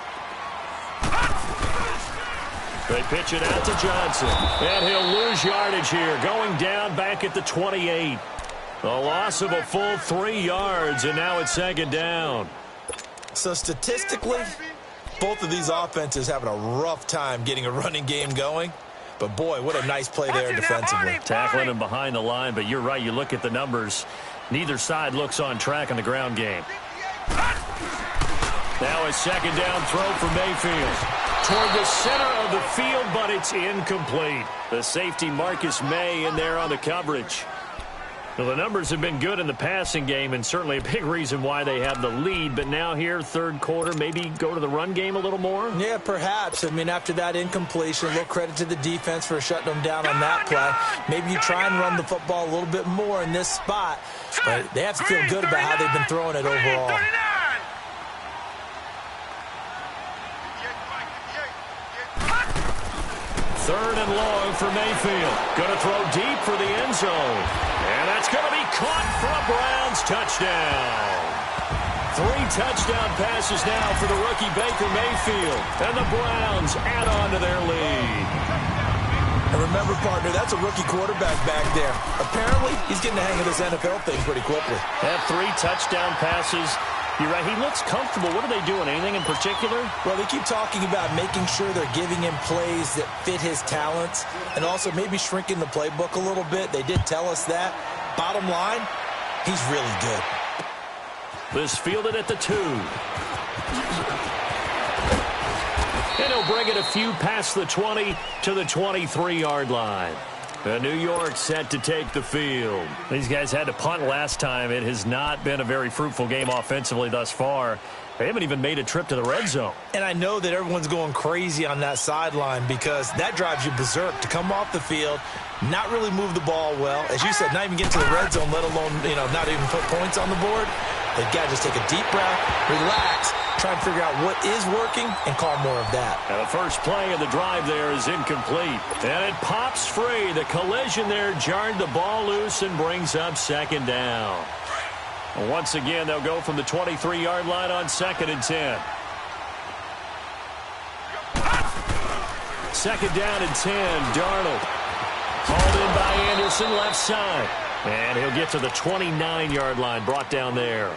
They pitch it out to Johnson, and he'll lose yardage here, going down back at the 28. A loss of a full 3 yards, and now it's 2nd down. So statistically, both of these offenses having a rough time getting a running game going. But, boy, what a nice play there defensively. Tackling him behind the line, but you're right. You look at the numbers. Neither side looks on track in the ground game. Now a 2nd down throw for Mayfield. Toward the center of the field, but it's incomplete. The safety Marcus May in there on the coverage. Well, the numbers have been good in the passing game, and certainly a big reason why they have the lead. But now here, third quarter, maybe go to the run game a little more? Yeah, perhaps. I mean, after that incompletion, a little credit to the defense for shutting them down on that play. Maybe you try and run the football a little bit more in this spot. But they have to feel good about how they've been throwing it overall. 3rd and long for Mayfield. Going to throw deep for the end zone. And that's going to be caught for a Browns touchdown. 3 touchdown passes now for the rookie Baker Mayfield. And the Browns add on to their lead. And remember, partner, that's a rookie quarterback back there. Apparently, he's getting the hang of this NFL thing pretty quickly. Had 3 touchdown passes. You're right. He looks comfortable. What are they doing? Anything in particular? Well, they keep talking about making sure they're giving him plays that fit his talents and also maybe shrinking the playbook a little bit. They did tell us that. Bottom line, he's really good. This fielded at the 2. And he'll bring it a few past the 20 to the 23-yard line. New York set to take the field. These guys had to punt last time. It has not been a very fruitful game offensively thus far. They haven't even made a trip to the red zone. And I know that everyone's going crazy on that sideline because that drives you berserk to come off the field, not really move the ball well. As you said, not even get to the red zone, let alone, not even put points on the board. They've got to just take a deep breath, relax, try and figure out what is working and call more of that. And the first play of the drive there is incomplete. And it pops free. The collision there jarred the ball loose and brings up 2nd down. Once again, they'll go from the 23-yard line on 2nd and 10. 2nd down and 10. Darnold. Hauled in by Anderson, left side. And he'll get to the 29-yard line, brought down there.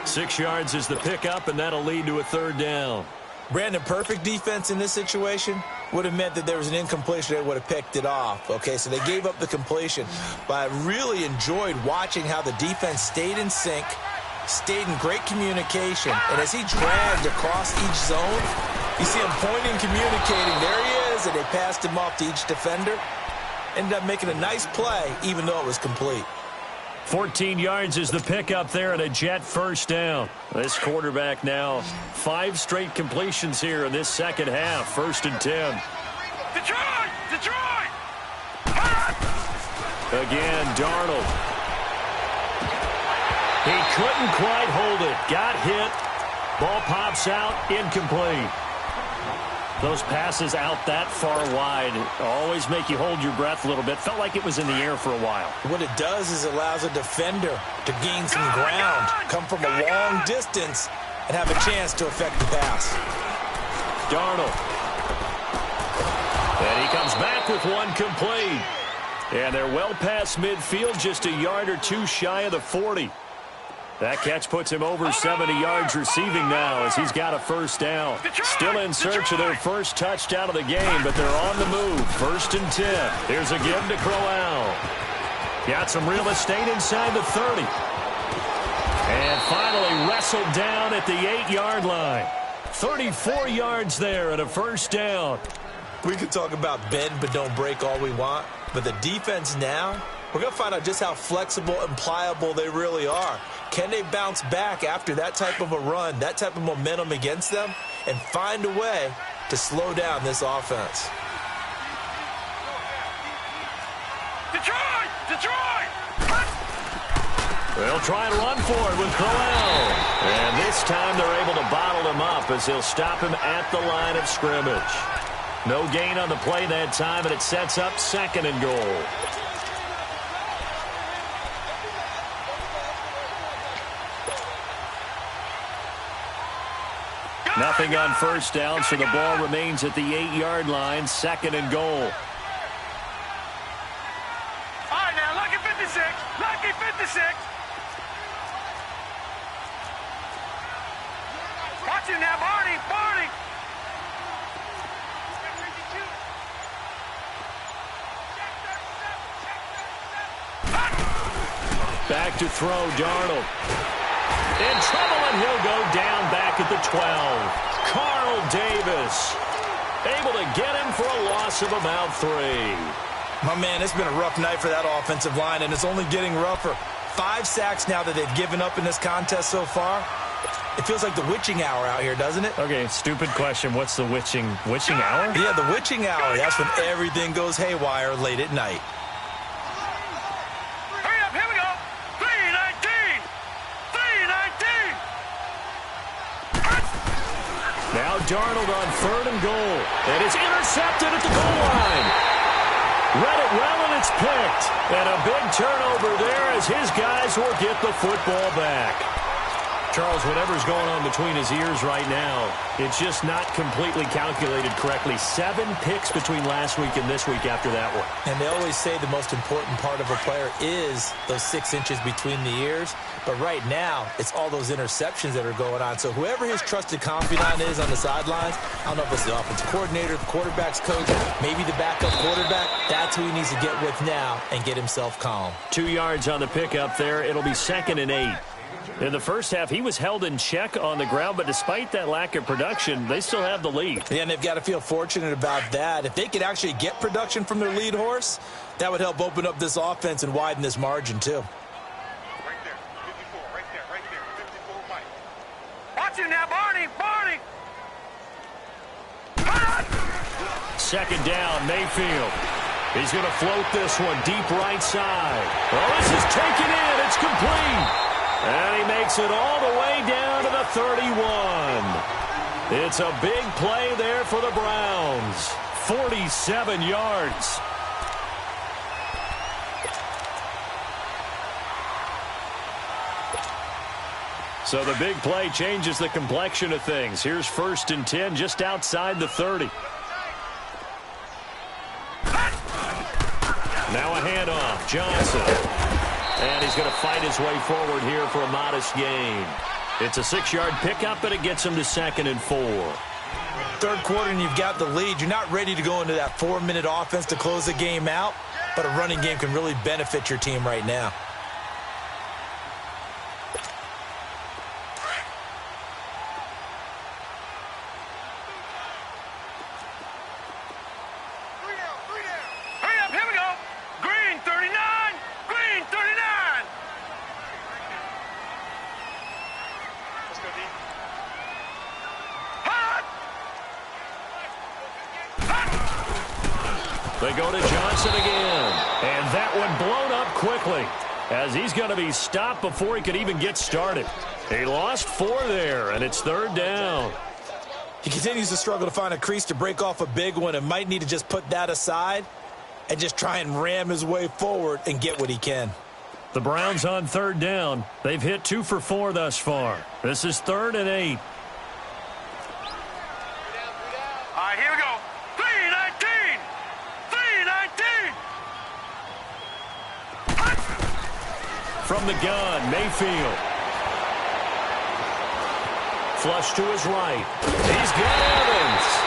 6 yards is the pickup, and that'll lead to a 3rd down. Brandon, perfect defense in this situation would have meant that there was an incompletion. They would have picked it off. Okay, so they gave up the completion. But I really enjoyed watching how the defense stayed in sync, stayed in great communication. And as he dragged across each zone, you see him pointing, communicating. There he is, and they passed him off to each defender. Ended up making a nice play, even though it was complete. 14 yards is the pickup there and a Jet 1st down. This quarterback now 5 straight completions here in this second half. 1st and 10. Detroit! Again, Darnold. He couldn't quite hold it. Got hit. Ball pops out. Incomplete. Those passes out that far wide always make you hold your breath a little bit. Felt like it was in the air for a while. What it does is it allows a defender to gain some ground, come from a long distance, and have a chance to affect the pass. Darnold. And he comes back with one complete. And they're well past midfield, just a yard or 2 shy of the 40. That catch puts him over 70 yards receiving now as he's got a 1st down. Still in search of their first touchdown of the game, but they're on the move. 1st and 10. Here's a give to Crowell. Got some real estate inside the 30. And finally wrestled down at the 8-yard line. 34 yards there and a 1st down. We could talk about bend but don't break all we want. But the defense now, we're going to find out just how flexible and pliable they really are. Can they bounce back after that type of a run, that type of momentum against them, and find a way to slow down this offense? Detroit! Detroit! They'll try and run for it with Crowell. And this time they're able to bottle him up as they'll stop him at the line of scrimmage. No gain on the play that time, and it sets up 2nd and goal. Nothing on first down, so the ball remains at the 8-yard line, 2nd and goal. All right, now, lucky 56. Lucky 56. Watch it now, Barney. Barney. Back to throw, Darnold. In trouble, and he'll go down back at the 12. Carl Davis able to get him for a loss of about 3. My man, it's been a rough night for that offensive line, and it's only getting rougher. 5 sacks now that they've given up in this contest so far. It feels like the witching hour out here, doesn't it? Okay, stupid question. What's the witching hour? Yeah, the witching hour. That's when everything goes haywire late at night. Hurry up, here we go. 3:19. 3:19. Now Darnold on 3rd and goal. And it's intercepted at the goal line. Read it well, and it's picked. And a big turnover there as his guys will get the football back. Charles, whatever's going on between his ears right now, it's just not completely calculated correctly. 7 picks between last week and this week after that one. And they always say the most important part of a player is those 6 inches between the ears. But right now, it's all those interceptions that are going on. So whoever his trusted confidant is on the sidelines, I don't know if it's the offensive coordinator, the quarterback's coach, maybe the backup quarterback, that's who he needs to get with now and get himself calm. 2 yards on the pickup there. It'll be 2nd and 8. In the first half, he was held in check on the ground, but despite that lack of production, they still have the lead. Yeah, and they've got to feel fortunate about that. If they could actually get production from their lead horse, that would help open up this offense and widen this margin, too. Right there, 54, right there, 54, Mike. Watch it now, Barney, Barney. 2nd down, Mayfield. He's going to float this one deep right side. Oh, this is taken in. It's complete. And he makes it all the way down to the 31. It's a big play there for the Browns. 47 yards. So the big play changes the complexion of things. Here's 1st and 10 just outside the 30. Now a handoff. Johnson. And he's going to fight his way forward here for a modest gain. It's a 6-yard pickup, but it gets him to 2nd and 4. 3rd quarter, and you've got the lead. You're not ready to go into that 4-minute offense to close the game out, but a running game can really benefit your team right now. Hurry up, here we go. Green 39. Green 39. Let's go, D. Hot. They go to Johnson again. And that one blown up quickly as he's going to be stopped before he could even get started. He lost 4 there, and it's 3rd down. He continues to struggle to find a crease to break off a big one and might need to just put that aside and just try and ram his way forward and get what he can. The Browns on 3rd down. They've hit 2 for 4 thus far. This is 3rd and 8. All right, here we go. 3:19. 3:19. From the gun, Mayfield. Flush to his right. He's got Evans.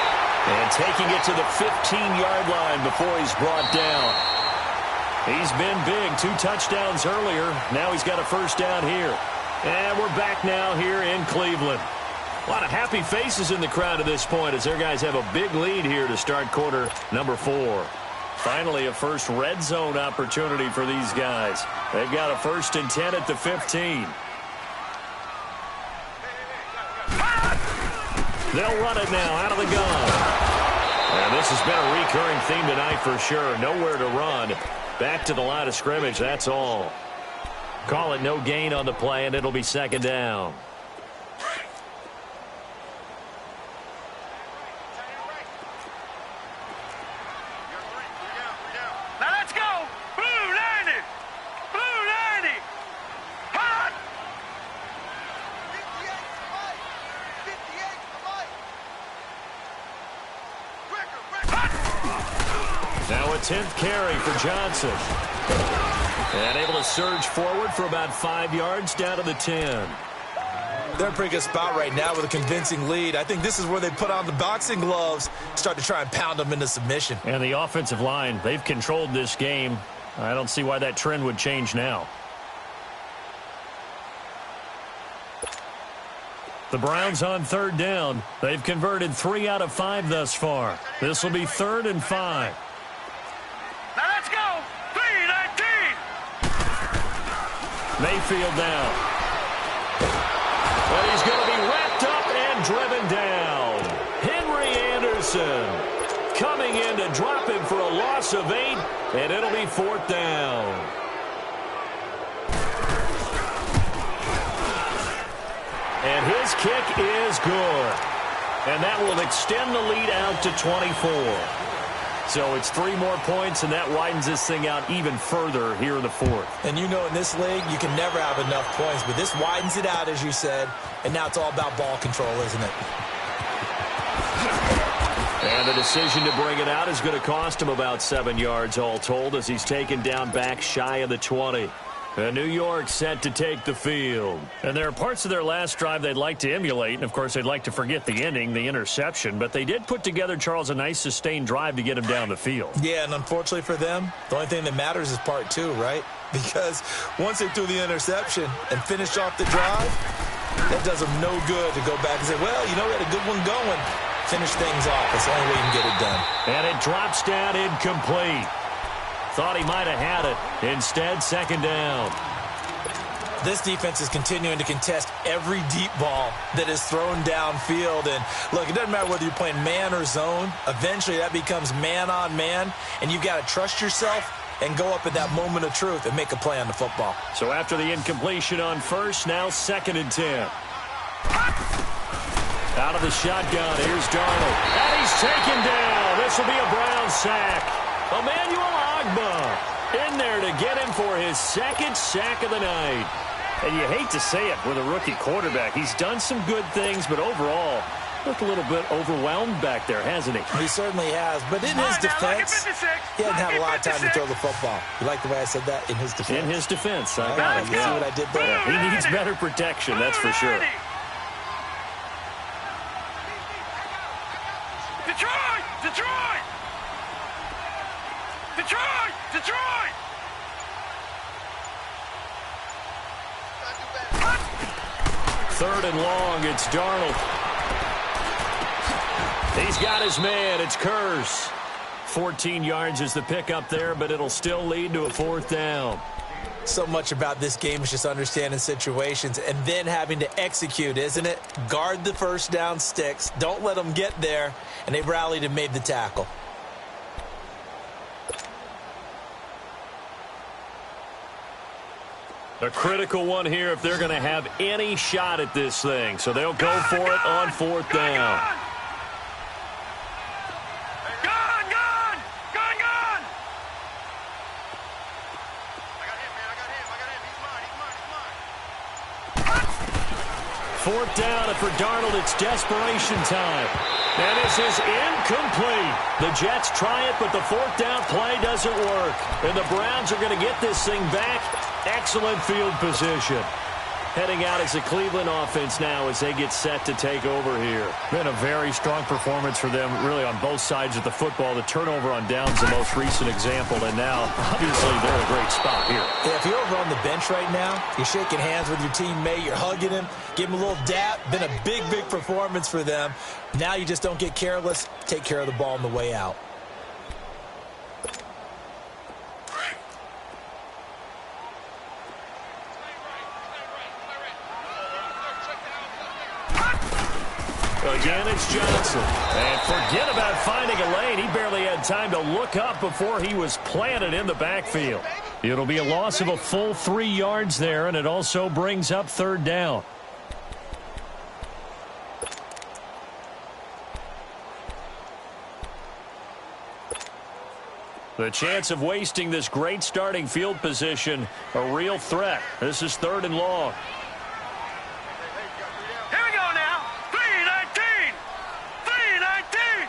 And taking it to the 15-yard line before he's brought down. He's been big. 2 touchdowns earlier. Now he's got a 1st down here. And we're back now here in Cleveland. A lot of happy faces in the crowd at this point as their guys have a big lead here to start quarter number 4. Finally, a first red zone opportunity for these guys. They've got a 1st and 10 at the 15. They'll run it now out of the gun. And this has been a recurring theme tonight for sure. Nowhere to run. Back to the line of scrimmage, that's all. Call it no gain on the play, and it'll be 2nd down. Now let's go! Blue 90! Blue 90! Hot! 58 to Mike! 58 to Mike! Quicker! Now a 10th carry for Johnson. And able to surge forward for about 5 yards down to the 10. They're in a pretty good spot right now with a convincing lead. I think this is where they put on the boxing gloves, start to try and pound them into submission. And the offensive line, they've controlled this game. I don't see why that trend would change now. The Browns on 3rd down. They've converted 3 out of 5 thus far. This will be 3rd and 5. Now let's go! 3-19! Mayfield now. But he's going to be wrapped up and driven down. Henry Anderson coming in to drop him for a loss of 8, and it'll be 4th down. And his kick is good. And that will extend the lead out to 24. So it's 3 more points, and that widens this thing out even further here in the 4th. And you know in this league, you can never have enough points, but this widens it out, as you said, and now it's all about ball control, isn't it? And the decision to bring it out is going to cost him about 7 yards all told as he's taken down back shy of the 20. And New York set to take the field. And there are parts of their last drive they'd like to emulate. And, of course, they'd like to forget the ending, the interception. But they did put together, Charles, a nice sustained drive to get him down the field. Yeah, and unfortunately for them, the only thing that matters is part 2, right? Because once they threw the interception and finished off the drive, that does them no good to go back and say, well, you know, we had a good one going. Finish things off. That's the only way you can get it done. And it drops down incomplete. Thought he might have had it. Instead, 2nd down. This defense is continuing to contest every deep ball that is thrown downfield. And, look, it doesn't matter whether you're playing man or zone. Eventually, that becomes man on man. And you've got to trust yourself and go up at that moment of truth and make a play on the football. So after the incompletion on 1st, now 2nd and 10. Out of the shotgun, here's Darnold. And he's taken down. This will be a Brown sack. Emmanuel Ogbah in there to get him for his 2nd sack of the night. And you hate to say it with a rookie quarterback. He's done some good things, but overall, looked a little bit overwhelmed back there, hasn't he? He certainly has. But in his defense, he hasn't had a lot of time to throw the football. You like the way I said that? In his defense. In his defense. I got it. You see what I did there? He needs better protection, that's for sure. Detroit! Detroit! Detroit! Detroit! 3rd and long, it's Darnold. He's got his man, it's Curse. 14 yards is the pickup there, but it'll still lead to a 4th down. So much about this game is just understanding situations and then having to execute, isn't it? Guard the 1st down sticks. Don't let them get there. And they rallied and made the tackle. A critical one here if they're going to have any shot at this thing. So they'll go for it on 4th down. Fourth down, and for Darnold, it's desperation time. And this is incomplete. The Jets try it, but the 4th down play doesn't work. And the Browns are going to get this thing back. Excellent field position. Heading out as the Cleveland offense now as they get set to take over here. Been a very strong performance for them, really, on both sides of the football. The turnover on downs, the most recent example, and now, obviously, they're in a great spot here. Yeah, if you're over on the bench right now, you're shaking hands with your teammate, you're hugging him, give him a little dap. Been a big, big performance for them. Now you just don't get careless. Take care of the ball on the way out. again, it's Johnson. And forget about finding a lane. He barely had time to look up before he was planted in the backfield. It'll be a loss of a full 3 yards there, and it also brings up third down. The chance of wasting this great starting field position, a real threat. This is 3rd and long. Here we go now. 3-19. 3-19.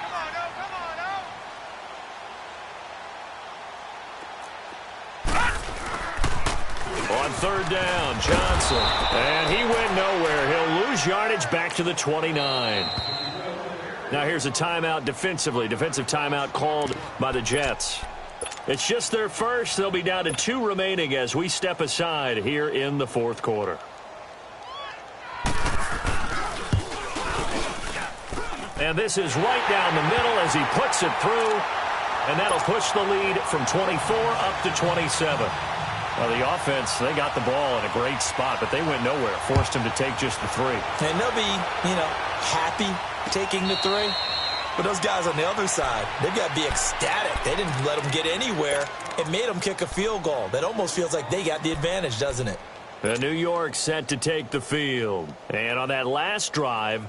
Come on, no, come on, no. On 3rd down, Johnson. And he went nowhere. He'll lose yardage back to the 29. Now here's a timeout defensively. Defensive timeout called by the Jets. It's just their first. They'll be down to 2 remaining as we step aside here in the 4th quarter. And this is right down the middle as he puts it through. And that'll push the lead from 24 up to 27. Well, the offense, they got the ball in a great spot, but they went nowhere. Forced him to take just the 3. And they'll be, happy taking the 3. But those guys on the other side, they've got to be ecstatic. They didn't let them get anywhere. It made them kick a field goal. That almost feels like they got the advantage, doesn't it? The New York set to take the field. And on that last drive,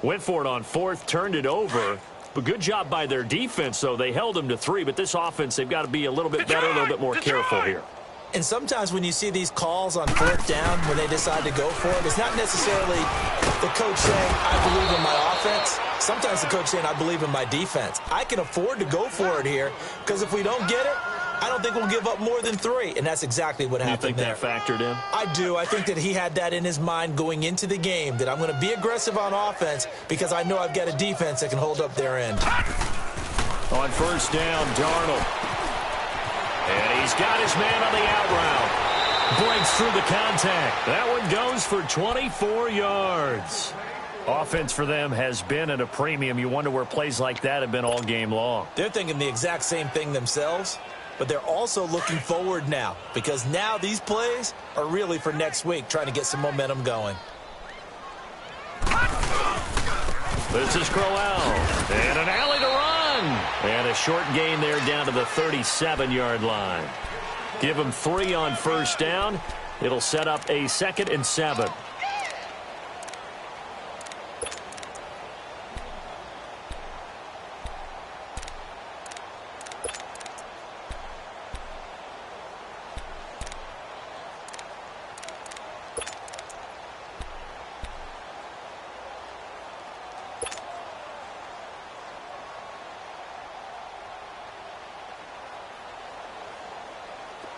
went for it on 4th, turned it over. But good job by their defense, though. They held them to 3. But this offense, they've got to be a little bit better, a little bit more careful here. And sometimes when you see these calls on 4th down, when they decide to go for it, it's not necessarily the coach saying, I believe in my offense. Sometimes the coach saying, I believe in my defense. I can afford to go for it here because if we don't get it, I don't think we'll give up more than 3. And that's exactly what happened there. You think that factored in? I do. I think that he had that in his mind going into the game, that I'm going to be aggressive on offense because I know I've got a defense that can hold up their end. On 1st down, Darnold. And he's got his man on the out route. Breaks through the contact. That one goes for 24 yards. Offense for them has been at a premium. You wonder where plays like that have been all game long. They're thinking the exact same thing themselves, but they're also looking forward now because now these plays are really for next week, trying to get some momentum going. This is Crowell. And an alley to run. And a short gain there down to the 37-yard line. Give them 3 on 1st down. It'll set up a 2nd and 7.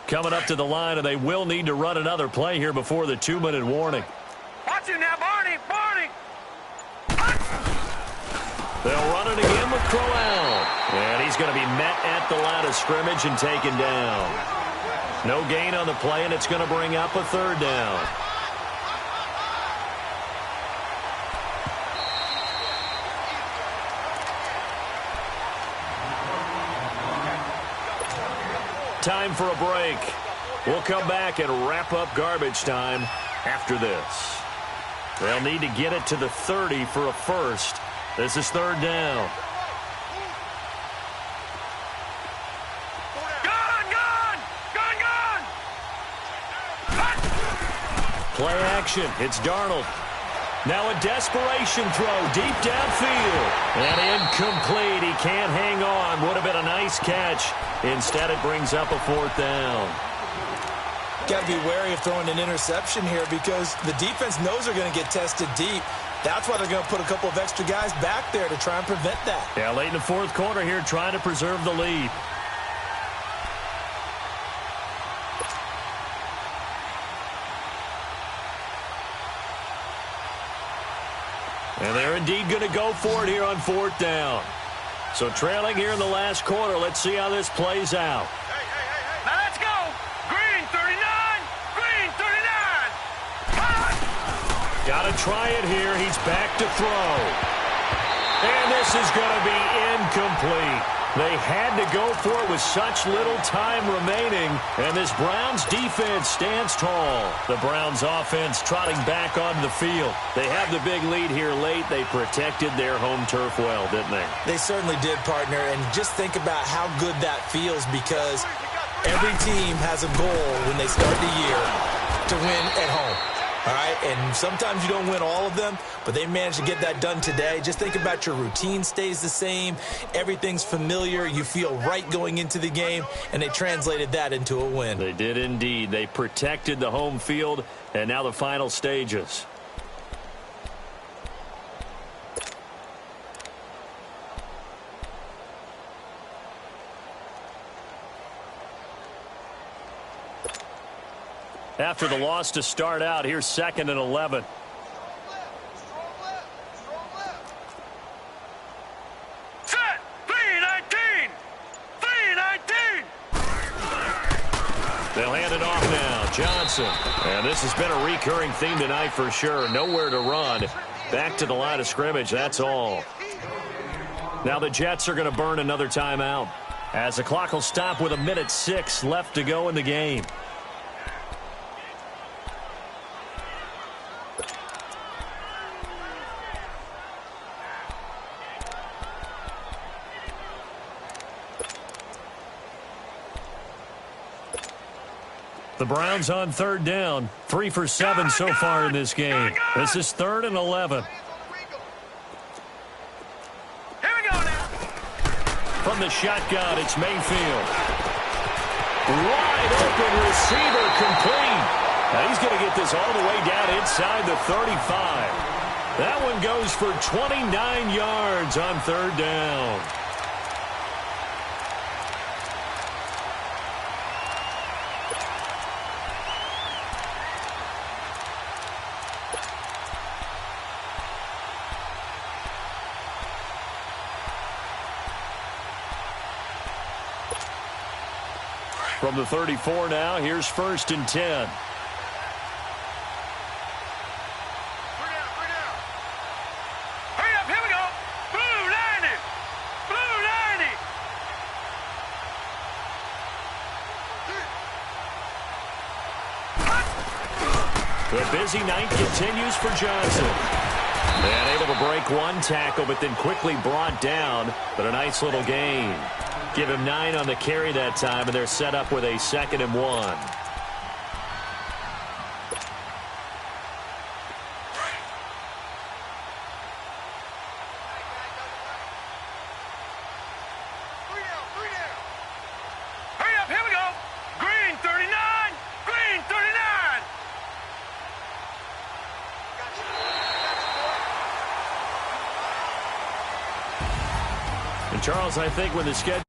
Coming up to the line, and they will need to run another play here before the 2-minute warning. Watch it now, Barney, Barney. They'll run it again with Crowell. And he's going to be met at the line of scrimmage and taken down. No gain on the play, and it's going to bring up a 3rd down. Time for a break. We'll come back and wrap up garbage time after this. They'll need to get it to the 30 for a first. This is 3rd down. Play action. It's Darnold. Now a desperation throw deep downfield. And incomplete. He can't hang on. Would have been a nice catch. Instead, it brings up a 4th down. Got to be wary of throwing an interception here because the defense knows they're going to get tested deep. That's why they're going to put a couple of extra guys back there to try and prevent that. Yeah, late in the 4th quarter here, trying to preserve the lead. And they're indeed going to go for it here on 4th down. So trailing here in the last quarter. Let's see how this plays out. Now let's go. Green 39. Green 39. Got to try it here. He's back to throw. And this is going to be incomplete. They had to go for it with such little time remaining, and this Browns defense stands tall. The Browns offense trotting back onto the field. They have the big lead here late. They protected their home turf well, didn't they? They certainly did, partner, and just think about how good that feels because every team has a goal when they start the year to win at home. All right, and sometimes you don't win all of them, but they managed to get that done today. Just think about your routine stays the same. Everything's familiar. You feel right going into the game, and they translated that into a win. They did indeed. They protected the home field, and now the final stages. After the loss to start out, here's 2nd and 11. Set! 3-19! 3-19! They'll hand it off now. Johnson. And this has been a recurring theme tonight for sure. Nowhere to run. Back to the line of scrimmage, that's all. Now the Jets are going to burn another timeout, as the clock will stop with 1:06 left to go in the game. The Browns on 3rd down. 3 for 7 so far in this game. This is 3rd and 11. Here we go now. From the shotgun, it's Mayfield. Wide open receiver complete. Now he's going to get this all the way down inside the 35. That one goes for 29 yards on 3rd down. From the 34 now, here's 1st and 10. Bring down. Hurry up, here we go. Blue 90. Blue 90. The busy night continues for Johnson. And able to break one tackle, but then quickly brought down. But a nice little gain. Give him 9 on the carry that time, and they're set up with a 2nd and 1. Hurry up, here we go. Green 39. Green 39. And Charles, I think when the schedule